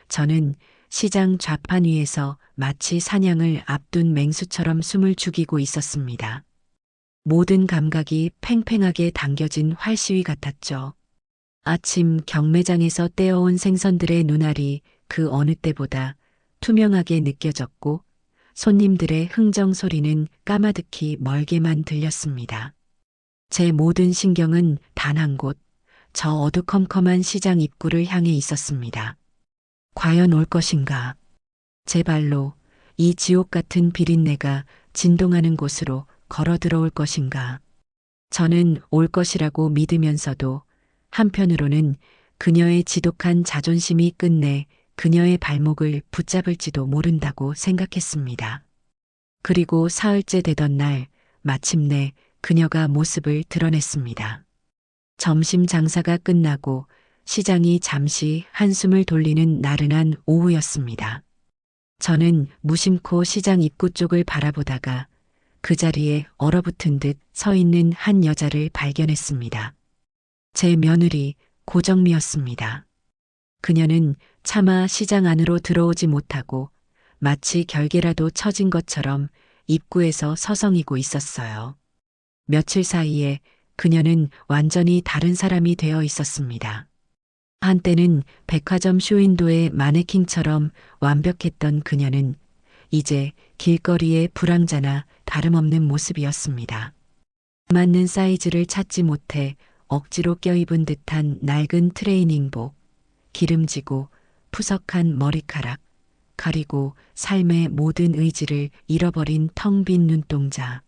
[SPEAKER 1] 저는 시장 좌판 위에서 마치 사냥을 앞둔 맹수처럼 숨을 죽이고 있었습니다. 모든 감각이 팽팽하게 당겨진 활시위 같았죠. 아침 경매장에서 떼어온 생선들의 눈알이 그 어느 때보다 투명하게 느껴졌고 손님들의 흥정 소리는 까마득히 멀게만 들렸습니다. 제 모든 신경은 단 한 곳, 저 어두컴컴한 시장 입구를 향해 있었습니다. 과연 올 것인가? 제 발로 이 지옥 같은 비린내가 진동하는 곳으로 걸어 들어올 것인가? 저는 올 것이라고 믿으면서도 한편으로는 그녀의 지독한 자존심이 끝내 그녀의 발목을 붙잡을지도 모른다고 생각했습니다. 그리고 사흘째 되던 날 마침내 그녀가 모습을 드러냈습니다. 점심 장사가 끝나고 시장이 잠시 한숨을 돌리는 나른한 오후였습니다. 저는 무심코 시장 입구 쪽을 바라보다가 그 자리에 얼어붙은 듯 서 있는 한 여자를 발견했습니다. 제 며느리 고정미였습니다. 그녀는 차마 시장 안으로 들어오지 못하고 마치 결계라도 쳐진 것처럼 입구에서 서성이고 있었어요. 며칠 사이에 그녀는 완전히 다른 사람이 되어 있었습니다. 한때는 백화점 쇼윈도의 마네킹처럼 완벽했던 그녀는 이제 길거리의 불황자나 다름없는 모습이었습니다. 맞는 사이즈를 찾지 못해 억지로 껴입은 듯한 낡은 트레이닝복, 기름지고 푸석한 머리카락, 가리고 삶의 모든 의지를 잃어버린 텅 빈 눈동자.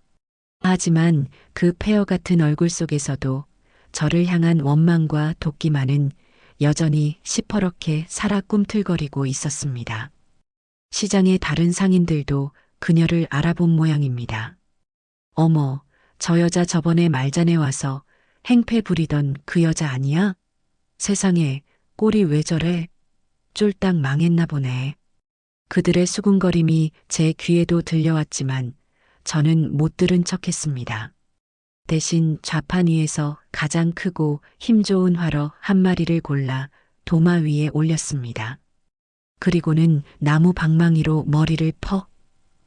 [SPEAKER 1] 하지만 그 폐허 같은 얼굴 속에서도 저를 향한 원망과 도끼만은 여전히 시퍼렇게 살아 꿈틀거리고 있었습니다. 시장의 다른 상인들도 그녀를 알아본 모양입니다. 어머, 저 여자 저번에 말잔에 와서 행패 부리던 그 여자 아니야? 세상에, 꼴이 왜 저래? 쫄딱 망했나 보네. 그들의 수군거림이 제 귀에도 들려왔지만 저는 못 들은 척했습니다. 대신 좌판 위에서 가장 크고 힘 좋은 화로 한 마리를 골라 도마 위에 올렸습니다. 그리고는 나무 방망이로 머리를 퍽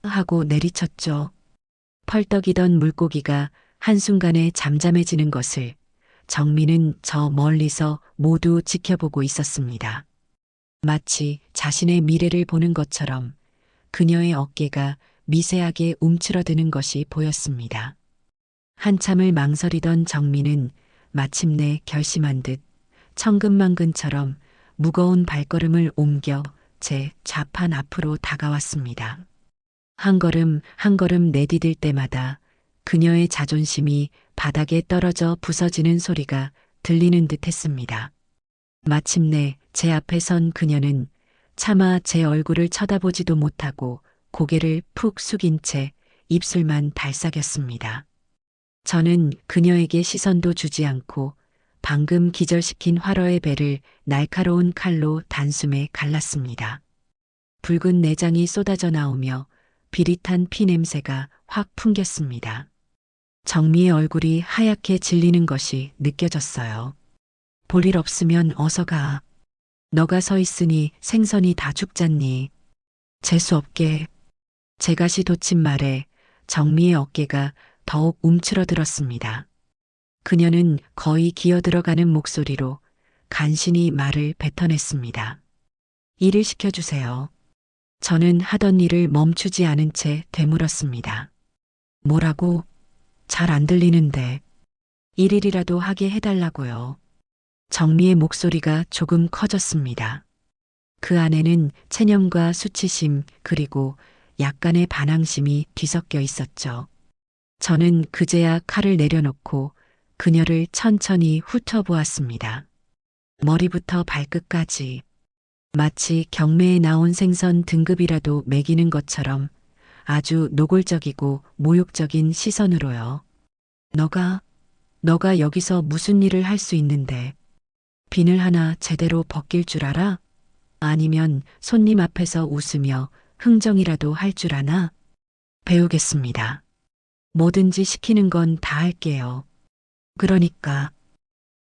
[SPEAKER 1] 하고 내리쳤죠. 펄떡이던 물고기가 한순간에 잠잠해지는 것을 정민은 저 멀리서 모두 지켜보고 있었습니다. 마치 자신의 미래를 보는 것처럼 그녀의 어깨가 미세하게 움츠러드는 것이 보였습니다. 한참을 망설이던 정민은 마침내 결심한 듯 천근만근처럼 무거운 발걸음을 옮겨 제 좌판 앞으로 다가왔습니다. 한 걸음 한 걸음 내디딜 때마다 그녀의 자존심이 바닥에 떨어져 부서지는 소리가 들리는 듯 했습니다. 마침내 제 앞에 선 그녀는 차마 제 얼굴을 쳐다보지도 못하고 고개를 푹 숙인 채 입술만 달싹였습니다. 저는 그녀에게 시선도 주지 않고 방금 기절시킨 화로의 배를 날카로운 칼로 단숨에 갈랐습니다. 붉은 내장이 쏟아져 나오며 비릿한 피 냄새가 확 풍겼습니다. 정미의 얼굴이 하얗게 질리는 것이 느껴졌어요. 볼 일 없으면 어서 가. 너가 서 있으니 생선이 다 죽잖니. 재수없게. 제 가시 돋친 말에 정미의 어깨가 더욱 움츠러들었습니다. 그녀는 거의 기어들어가는 목소리로 간신히 말을 뱉어냈습니다. 일을 시켜주세요. 저는 하던 일을 멈추지 않은 채 되물었습니다. 뭐라고? 잘 안 들리는데. 일일이라도 하게 해달라고요. 정미의 목소리가 조금 커졌습니다. 그 안에는 체념과 수치심 그리고 약간의 반항심이 뒤섞여 있었죠. 저는 그제야 칼을 내려놓고 그녀를 천천히 훑어보았습니다. 머리부터 발끝까지 마치 경매에 나온 생선 등급이라도 매기는 것처럼 아주 노골적이고 모욕적인 시선으로요. 너가 여기서 무슨 일을 할 수 있는데 비늘 하나 제대로 벗길 줄 알아? 아니면 손님 앞에서 웃으며 흥정이라도 할 줄 아나? 배우겠습니다. 뭐든지 시키는 건 다 할게요.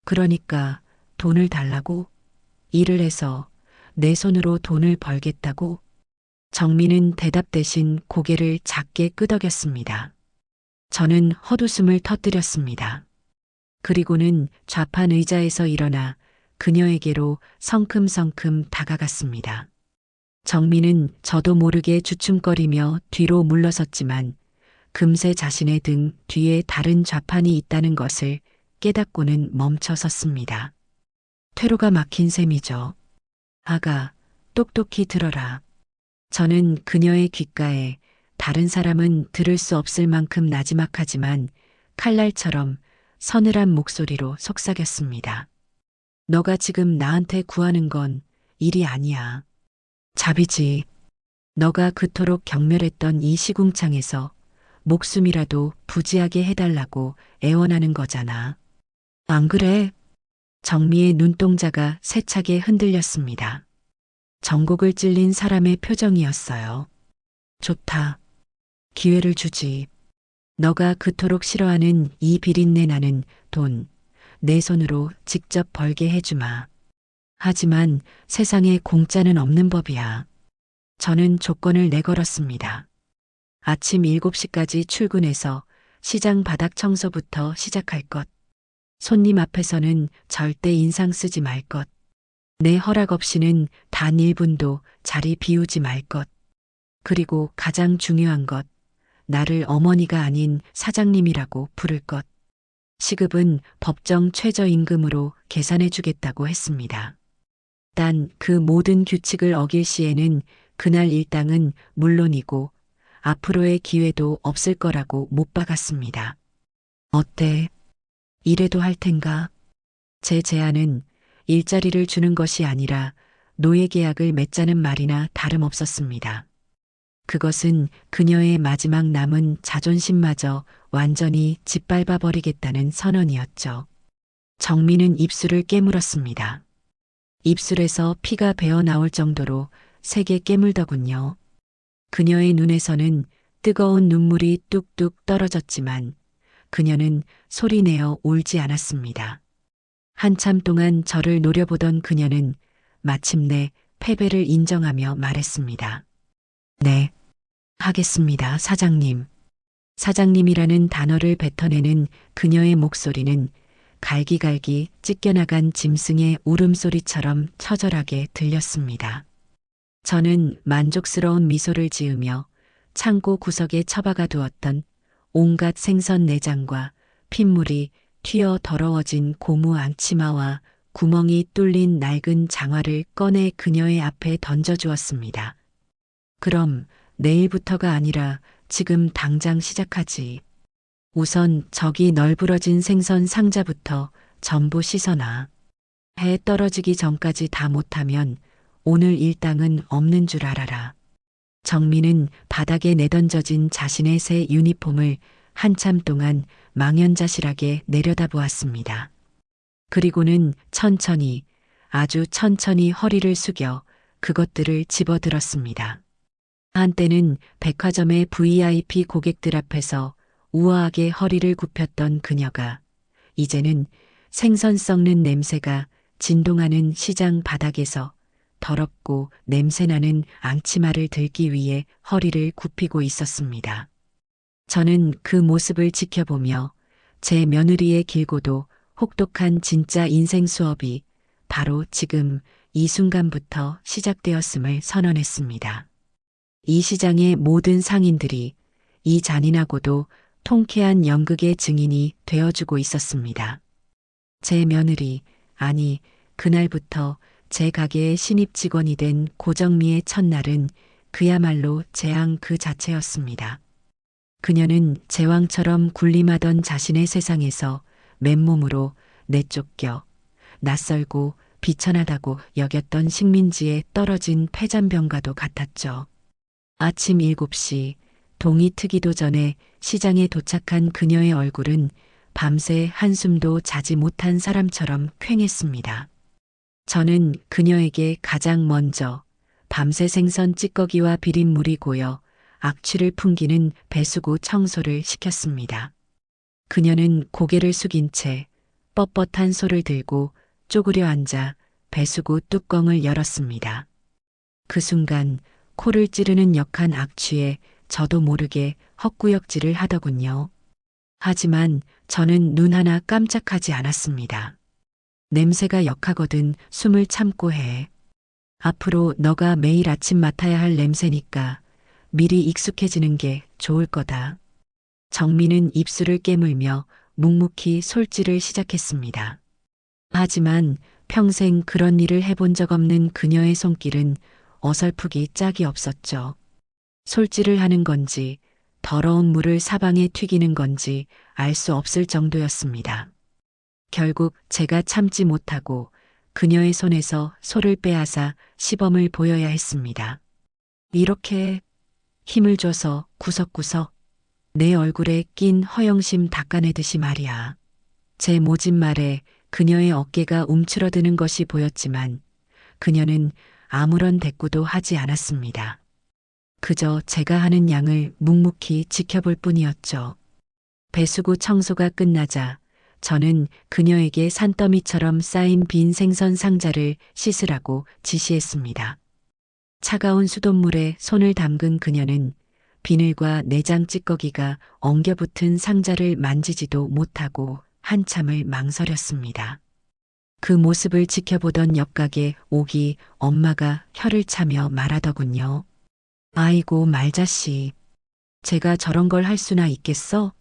[SPEAKER 1] 그러니까 돈을 달라고? 일을 해서 내 손으로 돈을 벌겠다고? 정민은 대답 대신 고개를 작게 끄덕였습니다. 저는 헛웃음을 터뜨렸습니다. 그리고는 좌판 의자에서 일어나 그녀에게로 성큼성큼 다가갔습니다. 정민은 저도 모르게 주춤거리며 뒤로 물러섰지만 금세 자신의 등 뒤에 다른 좌판이 있다는 것을 깨닫고는 멈춰 섰습니다. 퇴로가 막힌 셈이죠. 아가, 똑똑히 들어라. 저는 그녀의 귓가에 다른 사람은 들을 수 없을 만큼 나지막하지만 칼날처럼 서늘한 목소리로 속삭였습니다. 너가 지금 나한테 구하는 건 일이 아니야. 잡이지. 너가 그토록 경멸했던 이 시궁창에서 목숨이라도 부지하게 해달라고 애원하는 거잖아. 안 그래? 정미의 눈동자가 세차게 흔들렸습니다. 정곡을 찔린 사람의 표정이었어요. 좋다. 기회를 주지. 너가 그토록 싫어하는 이 비린내 나는 돈, 내 손으로 직접 벌게 해주마. 하지만 세상에 공짜는 없는 법이야. 저는 조건을 내걸었습니다. 아침 7시까지 출근해서 시장 바닥 청소부터 시작할 것. 손님 앞에서는 절대 인상 쓰지 말 것. 내 허락 없이는 단 1분도 자리 비우지 말 것. 그리고 가장 중요한 것. 나를 어머니가 아닌 사장님이라고 부를 것. 시급은 법정 최저임금으로 계산해 주겠다고 했습니다. 단 그 모든 규칙을 어길 시에는 그날 일당은 물론이고 앞으로의 기회도 없을 거라고 못 박았습니다. 어때? 이래도 할 텐가? 제 제안은 일자리를 주는 것이 아니라 노예 계약을 맺자는 말이나 다름없었습니다. 그것은 그녀의 마지막 남은 자존심마저 완전히 짓밟아 버리겠다는 선언이었죠. 정민은 입술을 깨물었습니다. 입술에서 피가 배어 나올 정도로 세게 깨물더군요. 그녀의 눈에서는 뜨거운 눈물이 뚝뚝 떨어졌지만 그녀는 소리내어 울지 않았습니다. 한참 동안 저를 노려보던 그녀는 마침내 패배를 인정하며 말했습니다. 네, 하겠습니다, 사장님. 사장님이라는 단어를 뱉어내는 그녀의 목소리는 갈기갈기 찢겨나간 짐승의 울음소리처럼 처절하게 들렸습니다. 저는 만족스러운 미소를 지으며 창고 구석에 처박아 두었던 온갖 생선 내장과 핏물이 튀어 더러워진 고무 앙치마와 구멍이 뚫린 낡은 장화를 꺼내 그녀의 앞에 던져주었습니다. 그럼 내일부터가 아니라 지금 당장 시작하지. 우선 저기 널브러진 생선 상자부터 전부 씻어놔. 해 떨어지기 전까지 다 못하면 오늘 일당은 없는 줄 알아라. 정민은 바닥에 내던져진 자신의 새 유니폼을 한참 동안 망연자실하게 내려다보았습니다. 그리고는 천천히, 아주 천천히 허리를 숙여 그것들을 집어들었습니다. 한때는 백화점의 VIP 고객들 앞에서 우아하게 허리를 굽혔던 그녀가 이제는 생선 썩는 냄새가 진동하는 시장 바닥에서 더럽고 냄새나는 앙치마를 들기 위해 허리를 굽히고 있었습니다. 저는 그 모습을 지켜보며 제 며느리의 길고도 혹독한 진짜 인생 수업이 바로 지금 이 순간부터 시작되었음을 선언했습니다. 이 시장의 모든 상인들이 이 잔인하고도 통쾌한 연극의 증인이 되어주고 있었습니다. 제 며느리, 아니 그날부터 제 가게의 신입 직원이 된 고정미의 첫날은 그야말로 재앙 그 자체였습니다. 그녀는 제왕처럼 군림하던 자신의 세상에서 맨몸으로 내쫓겨 낯설고 비천하다고 여겼던 식민지에 떨어진 폐잔병과도 같았죠. 아침 7시 동이 트기도 전에 시장에 도착한 그녀의 얼굴은 밤새 한숨도 자지 못한 사람처럼 퀭했습니다. 저는 그녀에게 가장 먼저 밤새 생선 찌꺼기와 비린물이 고여 악취를 풍기는 배수구 청소를 시켰습니다. 그녀는 고개를 숙인 채 뻣뻣한 소를 들고 쪼그려 앉아 배수구 뚜껑을 열었습니다. 그 순간 코를 찌르는 역한 악취에 저도 모르게 헛구역질을 하더군요. 하지만 저는 눈 하나 깜짝하지 않았습니다. 냄새가 역하거든 숨을 참고 해. 앞으로 너가 매일 아침 맡아야 할 냄새니까 미리 익숙해지는 게 좋을 거다. 정민은 입술을 깨물며 묵묵히 솔질을 시작했습니다. 하지만 평생 그런 일을 해본 적 없는 그녀의 손길은 어설프기 짝이 없었죠. 솔질을 하는 건지 더러운 물을 사방에 튀기는 건지 알 수 없을 정도였습니다. 결국 제가 참지 못하고 그녀의 손에서 솔을 빼앗아 시범을 보여야 했습니다. 이렇게 힘을 줘서 구석구석 내 얼굴에 낀 허영심 닦아내듯이 말이야. 제 모진 말에 그녀의 어깨가 움츠러드는 것이 보였지만 그녀는 아무런 대꾸도 하지 않았습니다. 그저 제가 하는 양을 묵묵히 지켜볼 뿐이었죠. 배수구 청소가 끝나자 저는 그녀에게 산더미처럼 쌓인 빈 생선 상자를 씻으라고 지시했습니다. 차가운 수돗물에 손을 담근 그녀는 비늘과 내장 찌꺼기가 엉겨붙은 상자를 만지지도 못하고 한참을 망설였습니다. 그 모습을 지켜보던 옆가게 오기 엄마가 혀를 차며 말하더군요. 아이고 말자씨. 제가 저런 걸 할 수나 있겠어?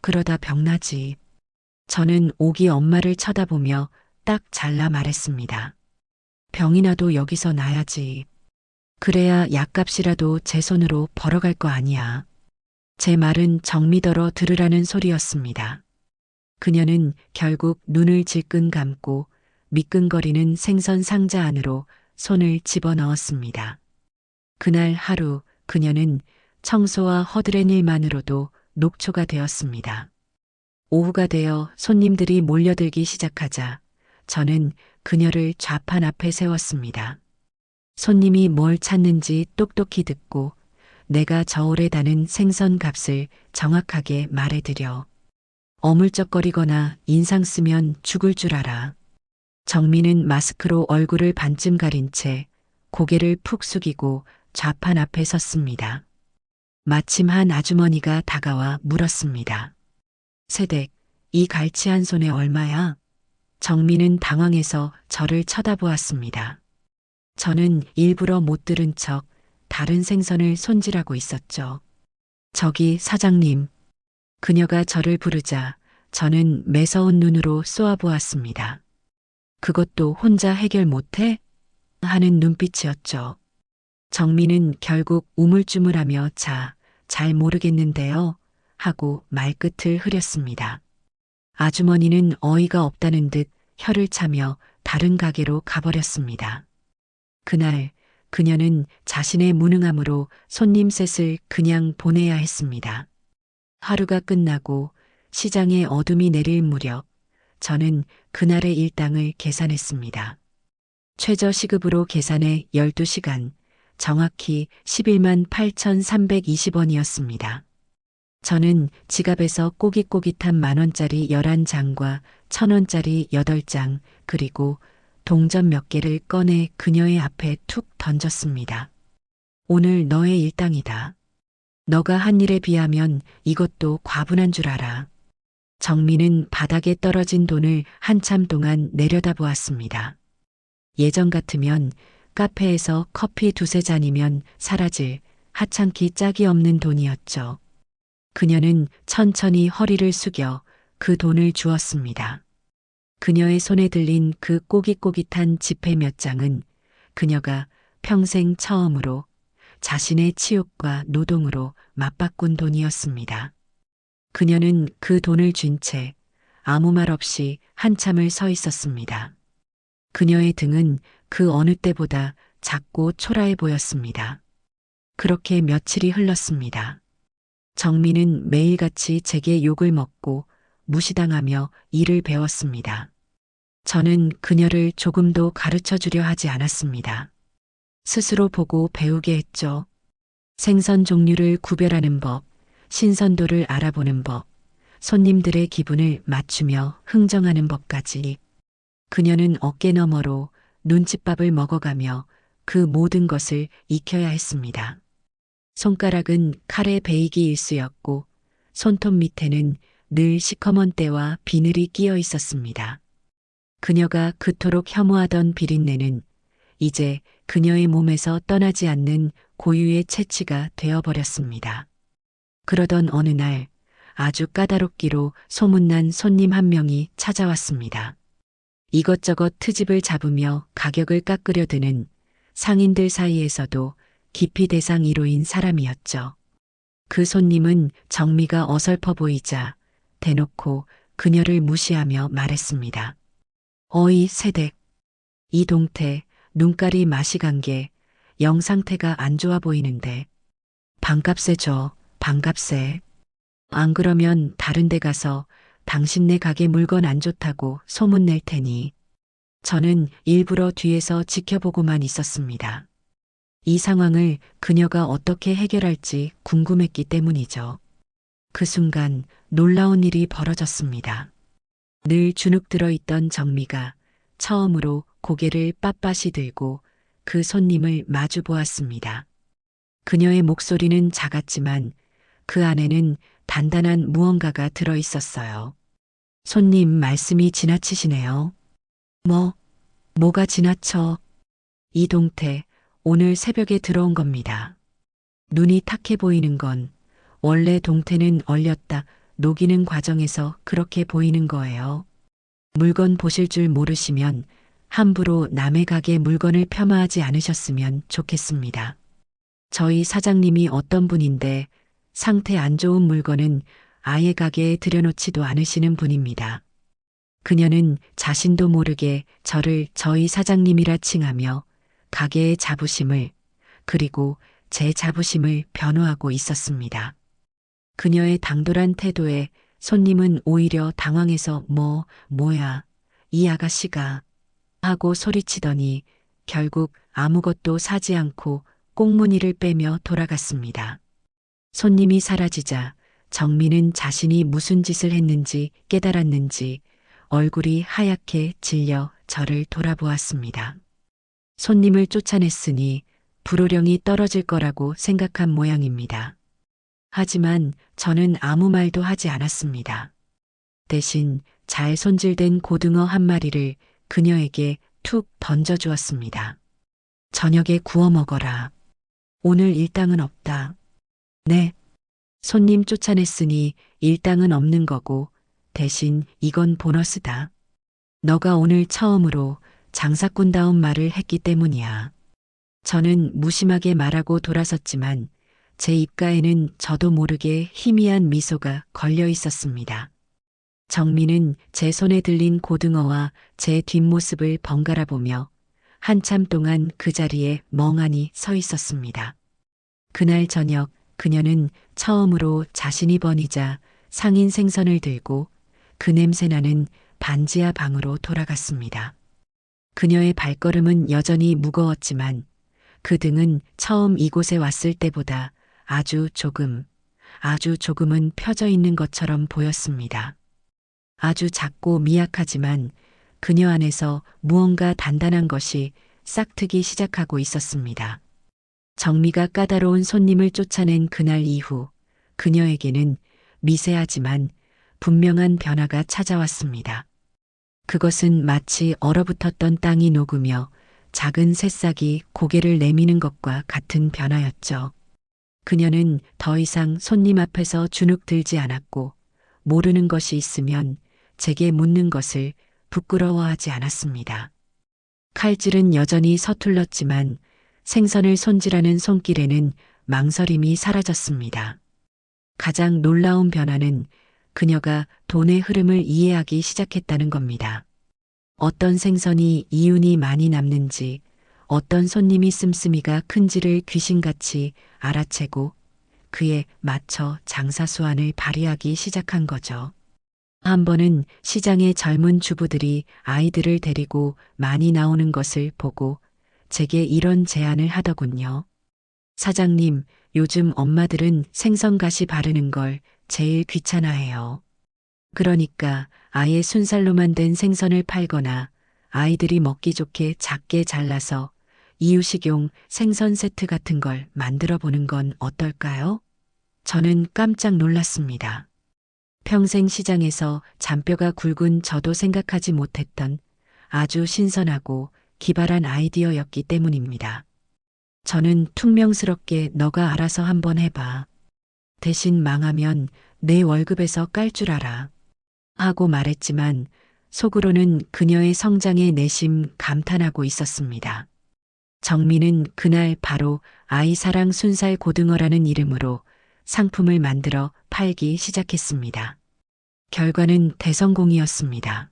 [SPEAKER 1] 그러다 병나지. 저는 오기 엄마를 쳐다보며 딱 잘라 말했습니다. 병이 나도 여기서 나야지. 그래야 약값이라도 제 손으로 벌어갈 거 아니야. 제 말은 정미더러 들으라는 소리였습니다. 그녀는 결국 눈을 질끈 감고 미끈거리는 생선 상자 안으로 손을 집어넣었습니다. 그날 하루 그녀는 청소와 허드렛 일만으로도 녹초가 되었습니다. 오후가 되어 손님들이 몰려들기 시작하자 저는 그녀를 좌판 앞에 세웠습니다. 손님이 뭘 찾는지 똑똑히 듣고 내가 저울에 다는 생선 값을 정확하게 말해드려. 어물쩍거리거나 인상 쓰면 죽을 줄 알아. 정민은 마스크로 얼굴을 반쯤 가린 채 고개를 푹 숙이고 좌판 앞에 섰습니다. 마침 한 아주머니가 다가와 물었습니다. 세댁, 이 갈치 한 손에 얼마야? 정민은 당황해서 저를 쳐다보았습니다. 저는 일부러 못 들은 척 다른 생선을 손질하고 있었죠. 저기 사장님. 그녀가 저를 부르자 저는 매서운 눈으로 쏘아보았습니다. 그것도 혼자 해결 못해? 하는 눈빛이었죠. 정민은 결국 우물쭈물하며 잘 모르겠는데요. 하고 말끝을 흐렸습니다. 아주머니는 어이가 없다는 듯 혀를 차며 다른 가게로 가버렸습니다. 그날 그녀는 자신의 무능함으로 손님 셋을 그냥 보내야 했습니다. 하루가 끝나고 시장에 어둠이 내릴 무렵 저는 그날의 일당을 계산했습니다. 최저 시급으로 계산해 12시간, 정확히 11만 8,320원이었습니다. 저는 지갑에서 꼬깃꼬깃한 만원짜리 11장과 1,000원짜리 8장, 그리고 동전 몇 개를 꺼내 그녀의 앞에 툭 던졌습니다. 오늘 너의 일당이다. 너가 한 일에 비하면 이것도 과분한 줄 알아. 정민은 바닥에 떨어진 돈을 한참 동안 내려다보았습니다. 예전 같으면 카페에서 커피 두세 잔이면 사라질 하찮기 짝이 없는 돈이었죠. 그녀는 천천히 허리를 숙여 그 돈을 주었습니다. 그녀의 손에 들린 그 꼬깃꼬깃한 지폐 몇 장은 그녀가 평생 처음으로 자신의 치욕과 노동으로 맞바꾼 돈이었습니다. 그녀는 그 돈을 쥔 채 아무 말 없이 한참을 서 있었습니다. 그녀의 등은 그 어느 때보다 작고 초라해 보였습니다. 그렇게 며칠이 흘렀습니다. 정민은 매일같이 제게 욕을 먹고 무시당하며 일을 배웠습니다. 저는 그녀를 조금도 가르쳐 주려 하지 않았습니다. 스스로 보고 배우게 했죠. 생선 종류를 구별하는 법, 신선도를 알아보는 법, 손님들의 기분을 맞추며 흥정하는 법까지. 그녀는 어깨 너머로 눈칫밥을 먹어가며 그 모든 것을 익혀야 했습니다. 손가락은 칼에 베이기 일쑤였고 손톱 밑에는 늘 시커먼 때와 비늘이 끼어 있었습니다. 그녀가 그토록 혐오하던 비린내는 이제 그녀의 몸에서 떠나지 않는 고유의 채취가 되어버렸습니다. 그러던 어느 날 아주 까다롭기로 소문난 손님 한 명이 찾아왔습니다. 이것저것 트집을 잡으며 가격을 깎으려 드는 상인들 사이에서도 기피 대상 1호인 사람이었죠. 그 손님은 정미가 어설퍼 보이자 대놓고 그녀를 무시하며 말했습니다. 어이 새댁, 이 동태 눈깔이 맛이 간 게 영 상태가 안 좋아 보이는데 반값에 줘, 반값에. 안 그러면 다른 데 가서 당신네 가게 물건 안 좋다고 소문낼 테니. 저는 일부러 뒤에서 지켜보고만 있었습니다. 이 상황을 그녀가 어떻게 해결할지 궁금했기 때문이죠. 그 순간 놀라운 일이 벌어졌습니다. 늘 주눅 들어있던 정미가 처음으로 고개를 빳빳이 들고 그 손님을 마주 보았습니다. 그녀의 목소리는 작았지만 그 안에는 단단한 무언가가 들어 있었어요. 손님 말씀이 지나치시네요. 뭐가 지나쳐? 이 동태 오늘 새벽에 들어온 겁니다. 눈이 탁해 보이는 건 원래 동태는 얼렸다 녹이는 과정에서 그렇게 보이는 거예요. 물건 보실 줄 모르시면 함부로 남의 가게 물건을 폄하하지 않으셨으면 좋겠습니다. 저희 사장님이 어떤 분인데 상태 안 좋은 물건은 아예 가게에 들여놓지도 않으시는 분입니다. 그녀는 자신도 모르게 저를 저희 사장님이라 칭하며 가게의 자부심을 그리고 제 자부심을 변호하고 있었습니다. 그녀의 당돌한 태도에 손님은 오히려 당황해서 뭐야, 이 아가씨가 하고 소리치더니 결국 아무것도 사지 않고 꽁무니를 빼며 돌아갔습니다. 손님이 사라지자 정미는 자신이 무슨 짓을 했는지 깨달았는지 얼굴이 하얗게 질려 저를 돌아보았습니다. 손님을 쫓아냈으니 불호령이 떨어질 거라고 생각한 모양입니다. 하지만 저는 아무 말도 하지 않았습니다. 대신 잘 손질된 고등어 한 마리를 그녀에게 툭 던져주었습니다. 저녁에 구워 먹어라. 오늘 일당은 없다. 네. 손님 쫓아냈으니 일당은 없는 거고 대신 이건 보너스다. 너가 오늘 처음으로 장사꾼다운 말을 했기 때문이야. 저는 무심하게 말하고 돌아섰지만 제 입가에는 저도 모르게 희미한 미소가 걸려 있었습니다. 정미는 제 손에 들린 고등어와 제 뒷모습을 번갈아 보며 한참 동안 그 자리에 멍하니 서 있었습니다. 그날 저녁 그녀는 처음으로 자신이 버니자 상인 생선을 들고 그 냄새나는 반지하 방으로 돌아갔습니다. 그녀의 발걸음은 여전히 무거웠지만 그 등은 처음 이곳에 왔을 때보다 아주 조금은 펴져 있는 것처럼 보였습니다. 아주 작고 미약하지만 그녀 안에서 무언가 단단한 것이 싹트기 시작하고 있었습니다. 정미가 까다로운 손님을 쫓아낸 그날 이후 그녀에게는 미세하지만 분명한 변화가 찾아왔습니다. 그것은 마치 얼어붙었던 땅이 녹으며 작은 새싹이 고개를 내미는 것과 같은 변화였죠. 그녀는 더 이상 손님 앞에서 주눅 들지 않았고 모르는 것이 있으면 제게 묻는 것을 부끄러워하지 않았습니다. 칼질은 여전히 서툴렀지만 생선을 손질하는 손길에는 망설임이 사라졌습니다. 가장 놀라운 변화는 그녀가 돈의 흐름을 이해하기 시작했다는 겁니다. 어떤 생선이 이윤이 많이 남는지, 어떤 손님이 씀씀이가 큰지를 귀신같이 알아채고 그에 맞춰 장사 수완을 발휘하기 시작한 거죠. 한 번은 시장에 젊은 주부들이 아이들을 데리고 많이 나오는 것을 보고 제게 이런 제안을 하더군요. 사장님, 요즘 엄마들은 생선가시 바르는 걸 제일 귀찮아해요. 그러니까 아예 순살로만 된 생선을 팔거나 아이들이 먹기 좋게 작게 잘라서 이유식용 생선 세트 같은 걸 만들어 보는 건 어떨까요? 저는 깜짝 놀랐습니다. 평생 시장에서 잔뼈가 굵은 저도 생각하지 못했던 아주 신선하고 기발한 아이디어였기 때문입니다. 저는 퉁명스럽게 너가 알아서 한번 해봐. 대신 망하면 내 월급에서 깔 줄 알아. 하고 말했지만 속으로는 그녀의 성장에 내심 감탄하고 있었습니다. 정민은 그날 바로 아이사랑 순살 고등어라는 이름으로 상품을 만들어 팔기 시작했습니다. 결과는 대성공이었습니다.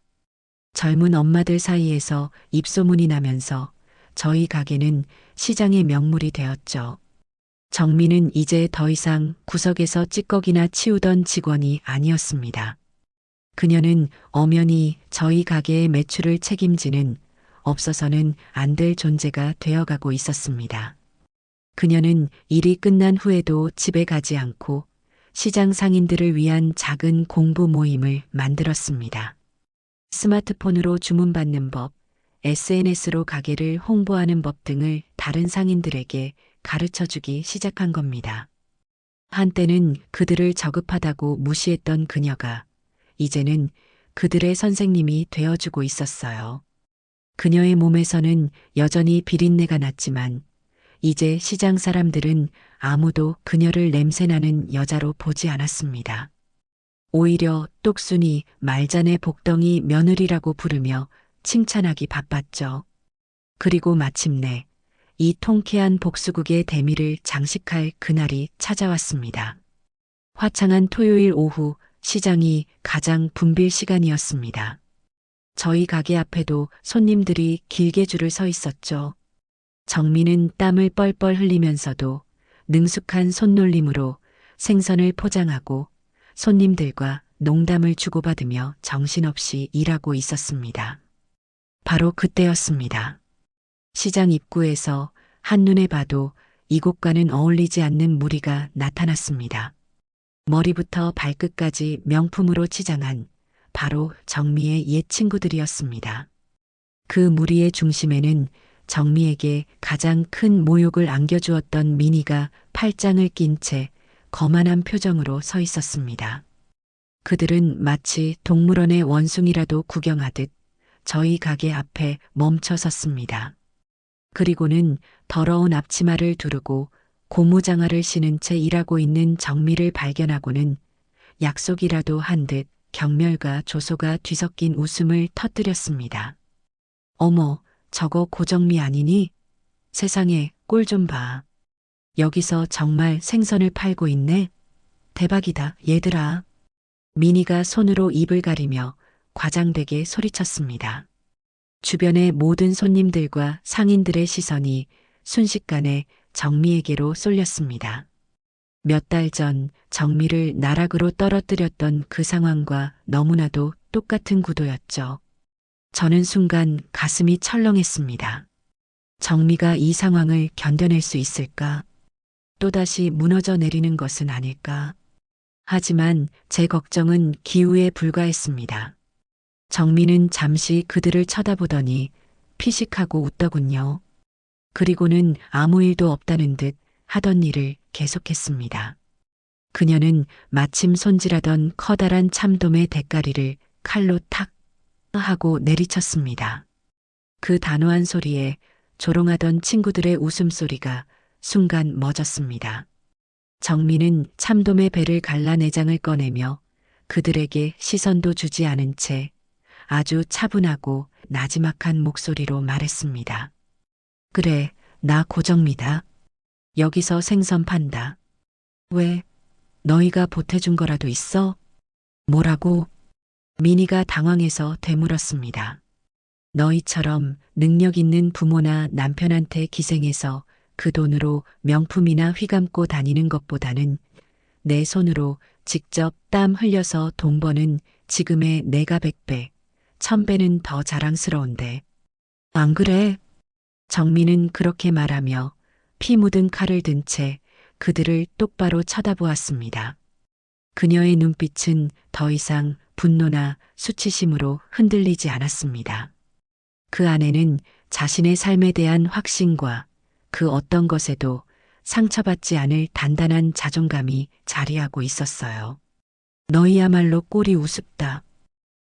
[SPEAKER 1] 젊은 엄마들 사이에서 입소문이 나면서 저희 가게는 시장의 명물이 되었죠. 정민은 이제 더 이상 구석에서 찌꺼기나 치우던 직원이 아니었습니다. 그녀는 엄연히 저희 가게의 매출을 책임지는 없어서는 안 될 존재가 되어가고 있었습니다. 그녀는 일이 끝난 후에도 집에 가지 않고 시장 상인들을 위한 작은 공부 모임을 만들었습니다. 스마트폰으로 주문받는 법, SNS로 가게를 홍보하는 법 등을 다른 상인들에게 가르쳐 주기 시작한 겁니다. 한때는 그들을 저급하다고 무시했던 그녀가 이제는 그들의 선생님이 되어주고 있었어요. 그녀의 몸에서는 여전히 비린내가 났지만 이제 시장 사람들은 아무도 그녀를 냄새나는 여자로 보지 않았습니다. 오히려 똑순이, 말잔의 복덩이 며느리라고 부르며 칭찬하기 바빴죠. 그리고 마침내 이 통쾌한 복수국의 대미를 장식할 그날이 찾아왔습니다. 화창한 토요일 오후 시장이 가장 붐빌 시간이었습니다. 저희 가게 앞에도 손님들이 길게 줄을 서 있었죠. 정민은 땀을 뻘뻘 흘리면서도 능숙한 손놀림으로 생선을 포장하고 손님들과 농담을 주고받으며 정신없이 일하고 있었습니다. 바로 그때였습니다. 시장 입구에서 한눈에 봐도 이곳과는 어울리지 않는 무리가 나타났습니다. 머리부터 발끝까지 명품으로 치장한 바로 정미의 옛 친구들이었습니다. 그 무리의 중심에는 정미에게 가장 큰 모욕을 안겨주었던 미니가 팔짱을 낀 채 거만한 표정으로 서 있었습니다. 그들은 마치 동물원의 원숭이라도 구경하듯 저희 가게 앞에 멈춰 섰습니다. 그리고는 더러운 앞치마를 두르고 고무장화를 신은 채 일하고 있는 정미를 발견하고는 약속이라도 한 듯 경멸과 조소가 뒤섞인 웃음을 터뜨렸습니다. 어머, 저거 고정미 아니니? 세상에, 꼴 좀 봐. 여기서 정말 생선을 팔고 있네? 대박이다, 얘들아. 미니가 손으로 입을 가리며 과장되게 소리쳤습니다. 주변의 모든 손님들과 상인들의 시선이 순식간에 정미에게로 쏠렸습니다. 몇 달 전 정미를 나락으로 떨어뜨렸던 그 상황과 너무나도 똑같은 구도였죠. 저는 순간 가슴이 철렁했습니다. 정미가 이 상황을 견뎌낼 수 있을까? 또다시 무너져 내리는 것은 아닐까? 하지만 제 걱정은 기우에 불과했습니다. 정미는 잠시 그들을 쳐다보더니 피식하고 웃더군요. 그리고는 아무 일도 없다는 듯 하던 일을 계속했습니다. 그녀는 마침 손질하던 커다란 참돔의 대가리를 칼로 탁 하고 내리쳤습니다. 그 단호한 소리에 조롱하던 친구들의 웃음소리가 순간 멎었습니다. 정민은 참돔의 배를 갈라 내장을 꺼내며 그들에게 시선도 주지 않은 채 아주 차분하고 나지막한 목소리로 말했습니다. 그래, 나 고정미다. 여기서 생선 판다. 왜? 너희가 보태준 거라도 있어? 뭐라고? 미니가 당황해서 되물었습니다. 너희처럼 능력 있는 부모나 남편한테 기생해서 그 돈으로 명품이나 휘감고 다니는 것보다는 내 손으로 직접 땀 흘려서 돈 버는 지금의 내가 100배, 1000배는 더 자랑스러운데. 안 그래? 정민은 그렇게 말하며 피 묻은 칼을 든 채 그들을 똑바로 쳐다보았습니다. 그녀의 눈빛은 더 이상 분노나 수치심으로 흔들리지 않았습니다. 그 안에는 자신의 삶에 대한 확신과 그 어떤 것에도 상처받지 않을 단단한 자존감이 자리하고 있었어요. 너희야말로 꼴이 우습다.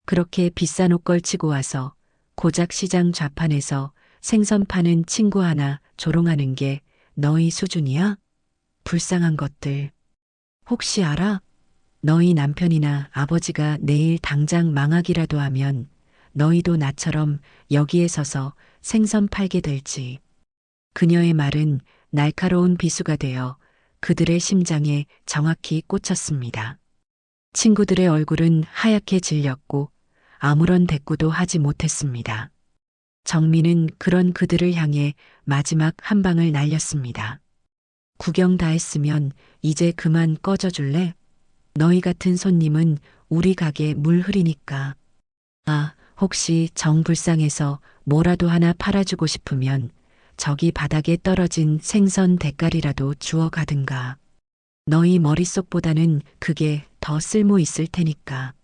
[SPEAKER 1] 그렇게 비싼 옷 걸치고 와서 고작 시장 좌판에서 생선 파는 친구 하나 조롱하는 게 너희 수준이야? 불쌍한 것들. 혹시 알아? 너희 남편이나 아버지가 내일 당장 망하기라도 하면 너희도 나처럼 여기에 서서 생선 팔게 될지. 그녀의 말은 날카로운 비수가 되어 그들의 심장에 정확히 꽂혔습니다. 친구들의 얼굴은 하얗게 질렸고 아무런 대꾸도 하지 못했습니다. 정민은 그런 그들을 향해 마지막 한 방을 날렸습니다. 구경 다 했으면 이제 그만 꺼져줄래? 너희 같은 손님은 우리 가게 물 흐리니까. 아, 혹시 정 불쌍해서 뭐라도 하나 팔아주고 싶으면 저기 바닥에 떨어진 생선 대가리라도 주워 가든가. 너희 머릿속보다는 그게 더 쓸모 있을 테니까.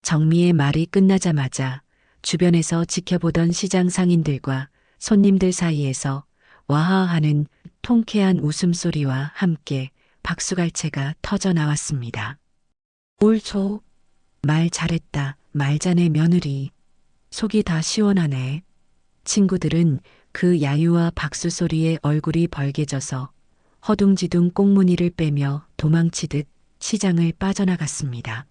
[SPEAKER 1] 정미의 말이 끝나자마자 주변에서 지켜보던 시장 상인들과 손님들 사이에서 와하하는 통쾌한 웃음소리와 함께 박수갈채가 터져 나왔습니다. 옳소. 말 잘했다. 말자네 며느리. 속이 다 시원하네. 친구들은 그 야유와 박수 소리에 얼굴이 벌개져서 허둥지둥 꽁무니를 빼며 도망치듯 시장을 빠져나갔습니다.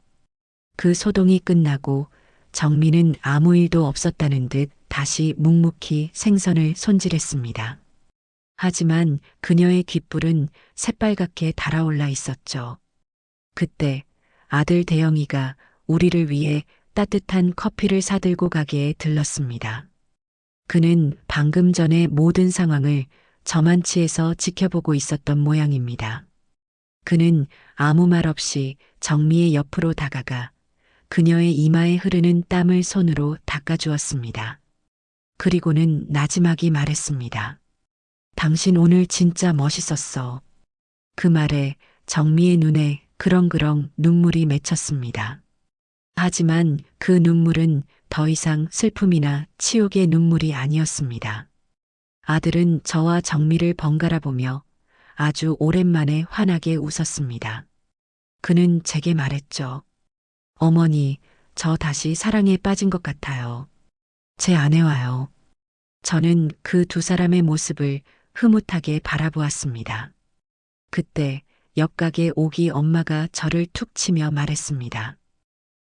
[SPEAKER 1] 그 소동이 끝나고 정민은 아무 일도 없었다는 듯 다시 묵묵히 생선을 손질했습니다. 하지만 그녀의 귓불은 새빨갛게 달아올라 있었죠. 그때 아들 대영이가 우리를 위해 따뜻한 커피를 사들고 가게에 들렀습니다. 그는 방금 전의 모든 상황을 저만치에서 지켜보고 있었던 모양입니다. 그는 아무 말 없이 정미의 옆으로 다가가 그녀의 이마에 흐르는 땀을 손으로 닦아주었습니다. 그리고는 나지막이 말했습니다. 당신 오늘 진짜 멋있었어. 그 말에 정미의 눈에 그렁그렁 눈물이 맺혔습니다. 하지만 그 눈물은 더 이상 슬픔이나 치욕의 눈물이 아니었습니다. 아들은 저와 정미를 번갈아 보며 아주 오랜만에 환하게 웃었습니다. 그는 제게 말했죠. 어머니, 저 다시 사랑에 빠진 것 같아요. 제 아내와요. 저는 그 두 사람의 모습을 흐뭇하게 바라보았습니다. 그때 옆가게 오기 엄마가 저를 툭 치며 말했습니다.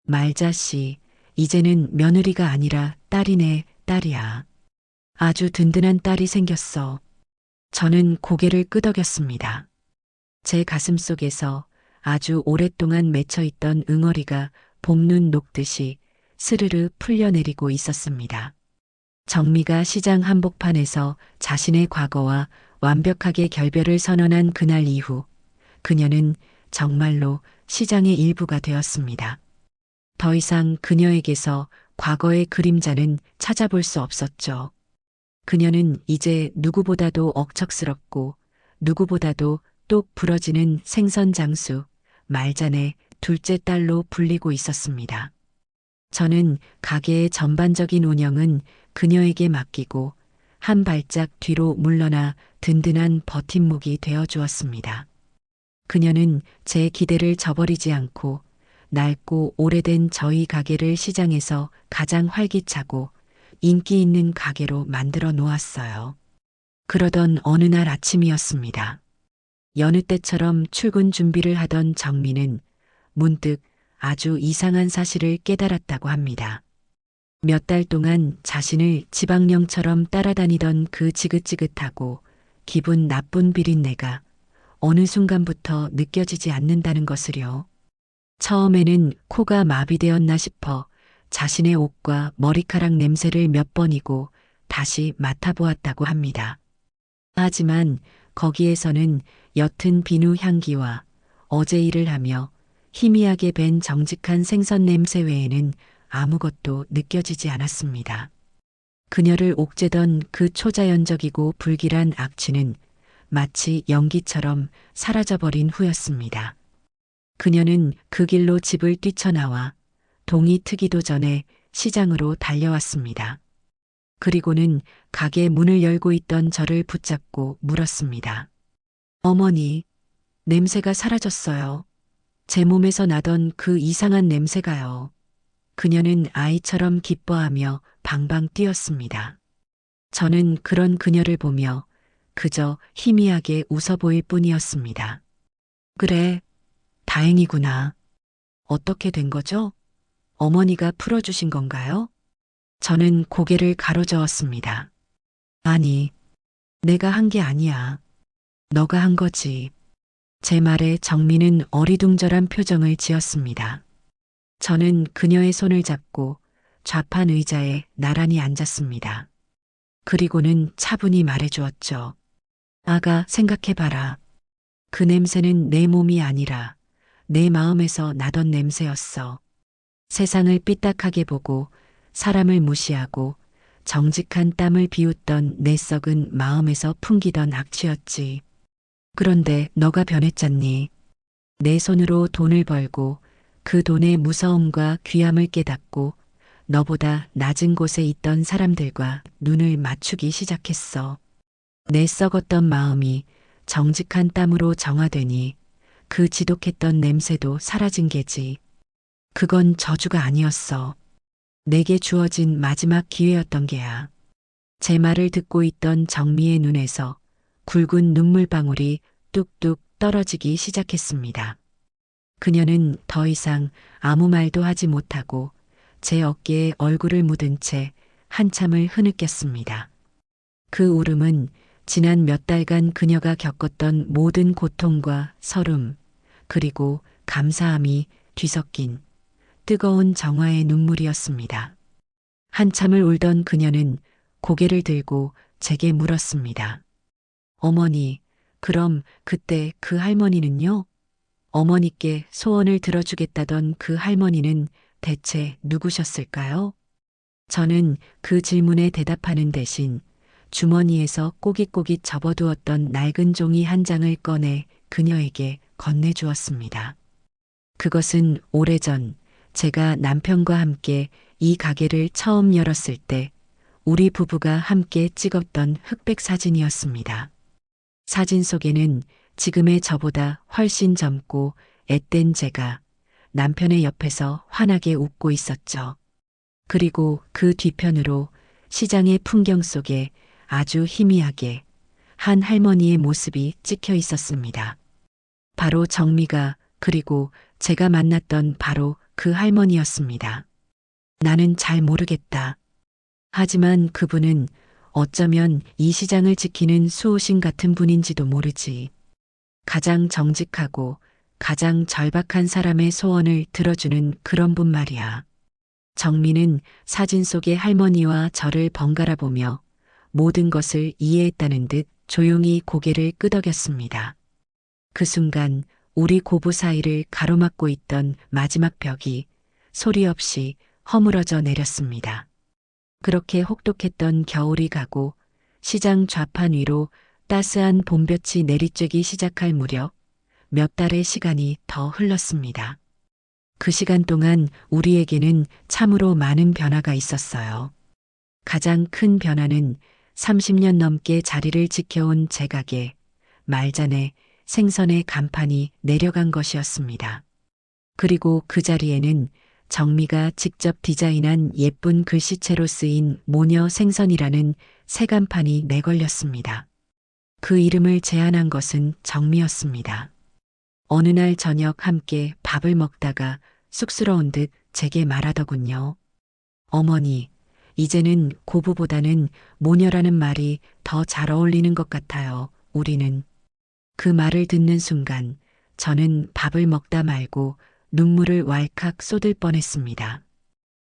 [SPEAKER 1] 말자 씨, 이제는 며느리가 아니라 딸이네, 딸이야. 아주 든든한 딸이 생겼어. 저는 고개를 끄덕였습니다. 제 가슴 속에서 아주 오랫동안 맺혀있던 응어리가 봄눈 녹듯이 스르르 풀려내리고 있었습니다. 정미가 시장 한복판에서 자신의 과거와 완벽하게 결별을 선언한 그날 이후 그녀는 정말로 시장의 일부가 되었습니다. 더 이상 그녀에게서 과거의 그림자는 찾아볼 수 없었죠. 그녀는 이제 누구보다도 억척스럽고 누구보다도 똑 부러지는 생선 장수, 말잔의 둘째 딸로 불리고 있었습니다. 저는 가게의 전반적인 운영은 그녀에게 맡기고 한 발짝 뒤로 물러나 든든한 버팀목이 되어 주었습니다. 그녀는 제 기대를 저버리지 않고 낡고 오래된 저희 가게를 시장에서 가장 활기차고 인기 있는 가게로 만들어 놓았어요. 그러던 어느 날 아침이었습니다. 여느 때처럼 출근 준비를 하던 정민은 문득 아주 이상한 사실을 깨달았다고 합니다. 몇 달 동안 자신을 지방령처럼 따라다니던 그 지긋지긋하고 기분 나쁜 비린내가 어느 순간부터 느껴지지 않는다는 것을요. 처음에는 코가 마비되었나 싶어 자신의 옷과 머리카락 냄새를 몇 번이고 다시 맡아보았다고 합니다. 하지만 거기에서는 옅은 비누 향기와 어제 일을 하며 희미하게 밴 정직한 생선 냄새 외에는 아무것도 느껴지지 않았습니다. 그녀를 옥죄던 그 초자연적이고 불길한 악취는 마치 연기처럼 사라져버린 후였습니다. 그녀는 그 길로 집을 뛰쳐나와 동이 트기도 전에 시장으로 달려왔습니다. 그리고는 가게 문을 열고 있던 저를 붙잡고 물었습니다. 어머니, 냄새가 사라졌어요. 제 몸에서 나던 그 이상한 냄새가요. 그녀는 아이처럼 기뻐하며 방방 뛰었습니다. 저는 그런 그녀를 보며 그저 희미하게 웃어 보일 뿐이었습니다. 그래, 다행이구나. 어떻게 된 거죠? 어머니가 풀어주신 건가요? 저는 고개를 가로저었습니다. 아니, 내가 한 게 아니야. 너가 한 거지. 제 말에 정민은 어리둥절한 표정을 지었습니다. 저는 그녀의 손을 잡고 좌판 의자에 나란히 앉았습니다. 그리고는 차분히 말해주었죠. 아가, 생각해봐라. 그 냄새는 내 몸이 아니라 내 마음에서 나던 냄새였어. 세상을 삐딱하게 보고 사람을 무시하고 정직한 땀을 비웃던 내 썩은 마음에서 풍기던 악취였지. 그런데 너가 변했잖니. 내 손으로 돈을 벌고 그 돈의 무서움과 귀함을 깨닫고 너보다 낮은 곳에 있던 사람들과 눈을 맞추기 시작했어. 내 썩었던 마음이 정직한 땀으로 정화되니 그 지독했던 냄새도 사라진 게지. 그건 저주가 아니었어. 내게 주어진 마지막 기회였던 게야. 제 말을 듣고 있던 정미의 눈에서 굵은 눈물방울이 뚝뚝 떨어지기 시작했습니다. 그녀는 더 이상 아무 말도 하지 못하고 제 어깨에 얼굴을 묻은 채 한참을 흐느꼈습니다. 그 울음은 지난 몇 달간 그녀가 겪었던 모든 고통과 서름, 그리고 감사함이 뒤섞인 뜨거운 정화의 눈물이었습니다. 한참을 울던 그녀는 고개를 들고 제게 물었습니다. 어머니, 그럼 그때 그 할머니는요? 어머니께 소원을 들어주겠다던 그 할머니는 대체 누구셨을까요? 저는 그 질문에 대답하는 대신 주머니에서 꼬깃꼬깃 접어두었던 낡은 종이 한 장을 꺼내 그녀에게 건네주었습니다. 그것은 오래전 제가 남편과 함께 이 가게를 처음 열었을 때 우리 부부가 함께 찍었던 흑백 사진이었습니다. 사진 속에는 지금의 저보다 훨씬 젊고 앳된 제가 남편의 옆에서 환하게 웃고 있었죠. 그리고 그 뒤편으로 시장의 풍경 속에 아주 희미하게 한 할머니의 모습이 찍혀 있었습니다. 바로 정미가, 그리고 제가 만났던 바로 그 할머니였습니다. 나는 잘 모르겠다. 하지만 그분은 어쩌면 이 시장을 지키는 수호신 같은 분인지도 모르지. 가장 정직하고 가장 절박한 사람의 소원을 들어주는 그런 분 말이야. 정민은 사진 속의 할머니와 저를 번갈아 보며 모든 것을 이해했다는 듯 조용히 고개를 끄덕였습니다. 그 순간 우리 고부 사이를 가로막고 있던 마지막 벽이 소리 없이 허물어져 내렸습니다. 그렇게 혹독했던 겨울이 가고 시장 좌판 위로 따스한 봄볕이 내리쬐기 시작할 무렵 몇 달의 시간이 더 흘렀습니다. 그 시간 동안 우리에게는 참으로 많은 변화가 있었어요. 가장 큰 변화는 30년 넘게 자리를 지켜온 제 가게, 말잔에 생선의 간판이 내려간 것이었습니다. 그리고 그 자리에는 정미가 직접 디자인한 예쁜 글씨체로 쓰인 모녀 생선이라는 새 간판이 내걸렸습니다. 그 이름을 제안한 것은 정미였습니다. 어느 날 저녁 함께 밥을 먹다가 쑥스러운 듯 제게 말하더군요. 어머니, 이제는 고부보다는 모녀라는 말이 더 잘 어울리는 것 같아요. 우리는. 그 말을 듣는 순간 저는 밥을 먹다 말고 눈물을 왈칵 쏟을 뻔했습니다.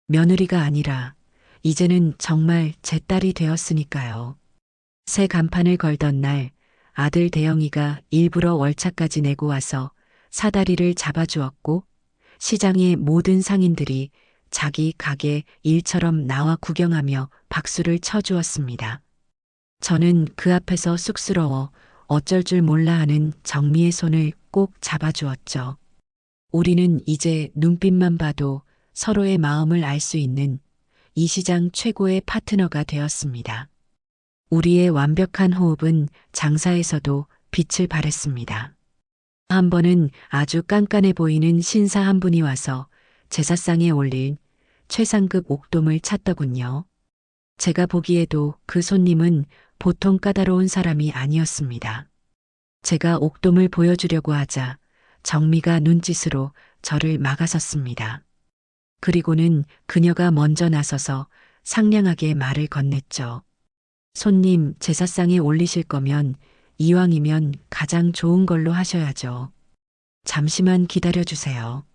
[SPEAKER 1] 며느리가 아니라 이제는 정말 제 딸이 되었으니까요. 새 간판을 걸던 날 아들 대영이가 일부러 월차까지 내고 와서 사다리를 잡아주었고 시장의 모든 상인들이 자기 가게 일처럼 나와 구경하며 박수를 쳐주었습니다. 저는 그 앞에서 쑥스러워 어쩔 줄 몰라 하는 정미의 손을 꼭 잡아주었죠. 우리는 이제 눈빛만 봐도 서로의 마음을 알 수 있는 이 시장 최고의 파트너가 되었습니다. 우리의 완벽한 호흡은 장사에서도 빛을 발했습니다. 한 번은 아주 깐깐해 보이는 신사 한 분이 와서 제사상에 올릴 최상급 옥돔을 찾더군요. 제가 보기에도 그 손님은 보통 까다로운 사람이 아니었습니다. 제가 옥돔을 보여주려고 하자 정미가 눈짓으로 저를 막아섰습니다. 그리고는 그녀가 먼저 나서서 상냥하게 말을 건넸죠. 손님, 제사상에 올리실 거면 이왕이면 가장 좋은 걸로 하셔야죠. 잠시만 기다려 주세요.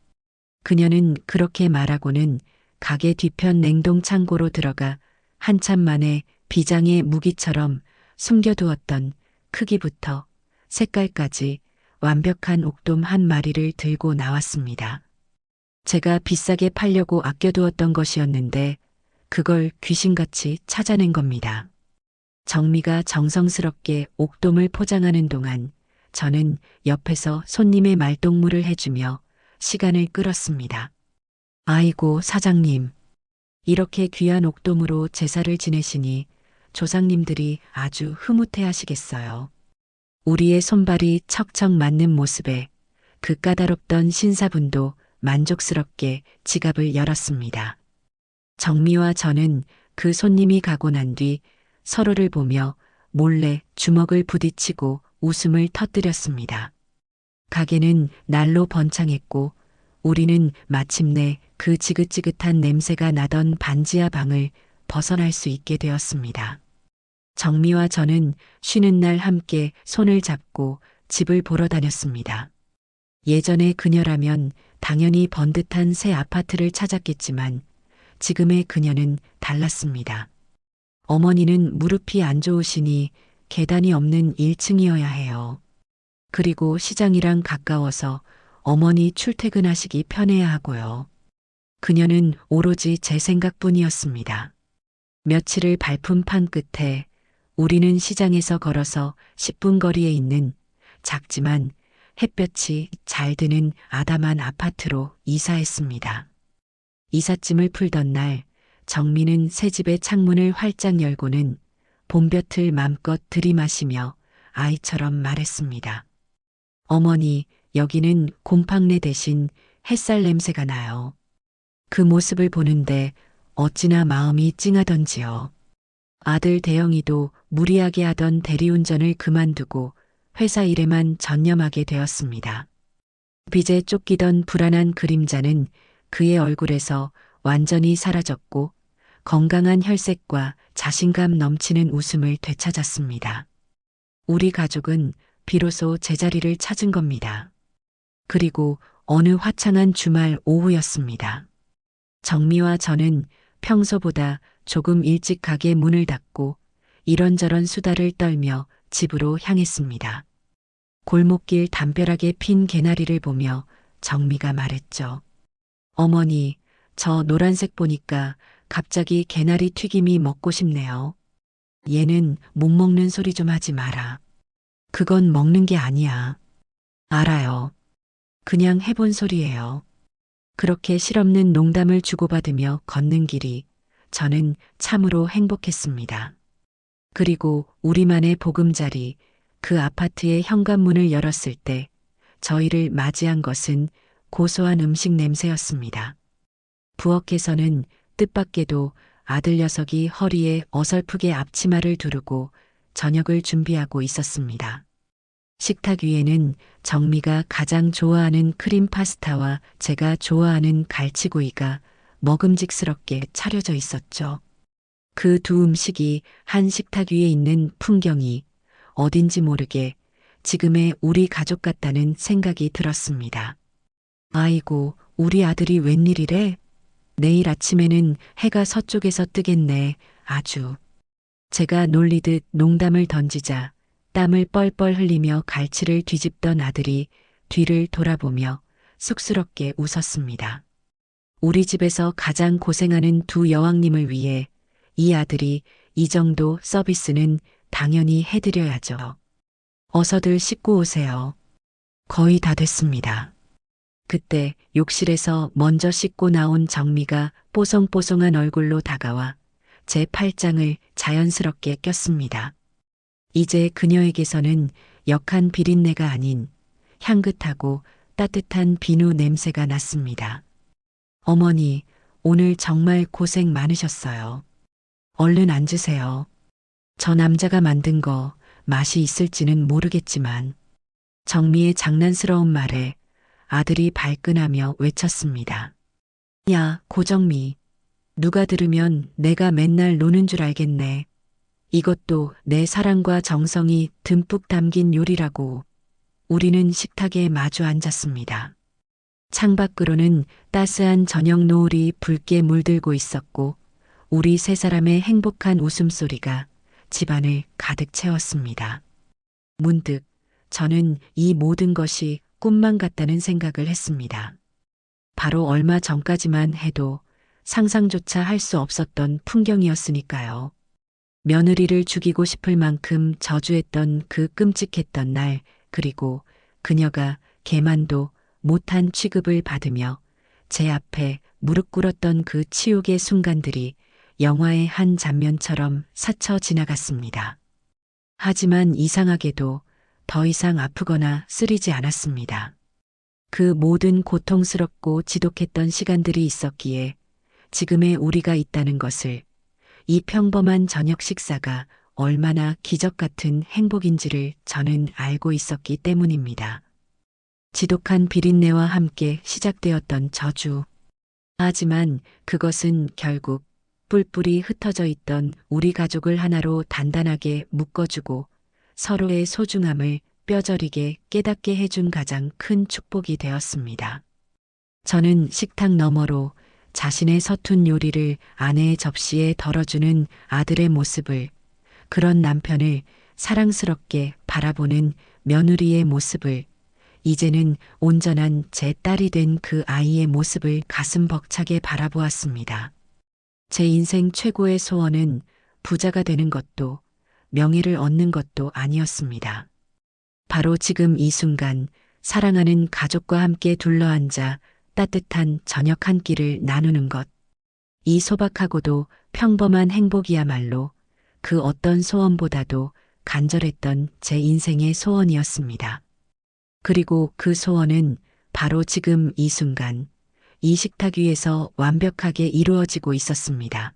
[SPEAKER 1] 그녀는 그렇게 말하고는 가게 뒤편 냉동 창고로 들어가 한참 만에 비장의 무기처럼 숨겨두었던 크기부터 색깔까지 완벽한 옥돔 한 마리를 들고 나왔습니다. 제가 비싸게 팔려고 아껴두었던 것이었는데 그걸 귀신같이 찾아낸 겁니다. 정미가 정성스럽게 옥돔을 포장하는 동안 저는 옆에서 손님의 말동무를 해주며 시간을 끌었습니다. 아이고 사장님, 이렇게 귀한 옥돔으로 제사를 지내시니 조상님들이 아주 흐뭇해 하시겠어요. 우리의 손발이 척척 맞는 모습에 그 까다롭던 신사분도 만족스럽게 지갑을 열었습니다. 정미와 저는 그 손님이 가고 난 뒤 서로를 보며 몰래 주먹을 부딪히고 웃음을 터뜨렸습니다. 가게는 날로 번창했고 우리는 마침내 그 지긋지긋한 냄새가 나던 반지하 방을 벗어날 수 있게 되었습니다. 정미와 저는 쉬는 날 함께 손을 잡고 집을 보러 다녔습니다. 예전에 그녀라면 당연히 번듯한 새 아파트를 찾았겠지만 지금의 그녀는 달랐습니다. 어머니는 무릎이 안 좋으시니 계단이 없는 1층이어야 해요. 그리고 시장이랑 가까워서 어머니 출퇴근하시기 편해야 하고요. 그녀는 오로지 제 생각뿐이었습니다. 며칠을 밟은 판 끝에 우리는 시장에서 걸어서 10분 거리에 있는 작지만 햇볕이 잘 드는 아담한 아파트로 이사했습니다. 이삿짐을 풀던 날 정미는 새 집의 창문을 활짝 열고는 봄볕을 맘껏 들이마시며 아이처럼 말했습니다. 어머니, 여기는 곰팡내 대신 햇살 냄새가 나요. 그 모습을 보는데 어찌나 마음이 찡하던지요. 아들 대영이도 무리하게 하던 대리운전을 그만두고 회사 일에만 전념하게 되었습니다. 빚에 쫓기던 불안한 그림자는 그의 얼굴에서 완전히 사라졌고 건강한 혈색과 자신감 넘치는 웃음을 되찾았습니다. 우리 가족은 비로소 제자리를 찾은 겁니다. 그리고 어느 화창한 주말 오후였습니다. 정미와 저는 평소보다 조금 일찍 가게 문을 닫고 이런저런 수다를 떨며 집으로 향했습니다. 골목길 담벼락에 핀 개나리를 보며 정미가 말했죠. 어머니, 저 노란색 보니까 갑자기 개나리 튀김이 먹고 싶네요. 얘는 못 먹는 소리 좀 하지 마라. 그건 먹는 게 아니야. 알아요. 그냥 해본 소리예요. 그렇게 실없는 농담을 주고받으며 걷는 길이 저는 참으로 행복했습니다. 그리고 우리만의 보금자리, 그 아파트의 현관문을 열었을 때 저희를 맞이한 것은 고소한 음식 냄새였습니다. 부엌에서는 뜻밖에도 아들 녀석이 허리에 어설프게 앞치마를 두르고 저녁을 준비하고 있었습니다. 식탁 위에는 정미가 가장 좋아하는 크림 파스타와 제가 좋아하는 갈치구이가 먹음직스럽게 차려져 있었죠. 그 두 음식이 한 식탁 위에 있는 풍경이 어딘지 모르게 지금의 우리 가족 같다는 생각이 들었습니다. 아이고, 우리 아들이 웬일이래? 내일 아침에는 해가 서쪽에서 뜨겠네. 아주. 제가 놀리듯 농담을 던지자 땀을 뻘뻘 흘리며 갈치를 뒤집던 아들이 뒤를 돌아보며 쑥스럽게 웃었습니다. 우리 집에서 가장 고생하는 두 여왕님을 위해 이 아들이 이 정도 서비스는 당연히 해드려야죠. 어서들 씻고 오세요. 거의 다 됐습니다. 그때 욕실에서 먼저 씻고 나온 정미가 뽀송뽀송한 얼굴로 다가와 제 팔짱을 자연스럽게 꼈습니다. 이제 그녀에게서는 역한 비린내가 아닌 향긋하고 따뜻한 비누 냄새가 났습니다. 어머니, 오늘 정말 고생 많으셨어요. 얼른 앉으세요. 저 남자가 만든 거 맛이 있을지는 모르겠지만 정미의 장난스러운 말에 아들이 발끈하며 외쳤습니다. 야, 고정미. 누가 들으면 내가 맨날 노는 줄 알겠네. 이것도 내 사랑과 정성이 듬뿍 담긴 요리라고. 우리는 식탁에 마주 앉았습니다. 창밖으로는 따스한 저녁 노을이 붉게 물들고 있었고 우리 세 사람의 행복한 웃음소리가 집안을 가득 채웠습니다. 문득 저는 이 모든 것이 꿈만 같다는 생각을 했습니다. 바로 얼마 전까지만 해도 상상조차 할 수 없었던 풍경이었으니까요. 며느리를 죽이고 싶을 만큼 저주했던 그 끔찍했던 날, 그리고 그녀가 개만도 못한 취급을 받으며 제 앞에 무릎 꿇었던 그 치욕의 순간들이 영화의 한 장면처럼 스쳐 지나갔습니다. 하지만 이상하게도 더 이상 아프거나 쓰리지 않았습니다. 그 모든 고통스럽고 지독했던 시간들이 있었기에 지금의 우리가 있다는 것을, 이 평범한 저녁 식사가 얼마나 기적 같은 행복인지를 저는 알고 있었기 때문입니다. 지독한 비린내와 함께 시작되었던 저주. 하지만 그것은 결국 뿔뿔이 흩어져 있던 우리 가족을 하나로 단단하게 묶어주고 서로의 소중함을 뼈저리게 깨닫게 해준 가장 큰 축복이 되었습니다. 저는 식탁 너머로 자신의 서툰 요리를 아내의 접시에 덜어주는 아들의 모습을, 그런 남편을 사랑스럽게 바라보는 며느리의 모습을, 이제는 온전한 제 딸이 된 그 아이의 모습을 가슴 벅차게 바라보았습니다. 제 인생 최고의 소원은 부자가 되는 것도 명예를 얻는 것도 아니었습니다. 바로 지금 이 순간 사랑하는 가족과 함께 둘러앉아 따뜻한 저녁 한 끼를 나누는 것. 이 소박하고도 평범한 행복이야말로 그 어떤 소원보다도 간절했던 제 인생의 소원이었습니다. 그리고 그 소원은 바로 지금 이 순간, 이 식탁 위에서 완벽하게 이루어지고 있었습니다.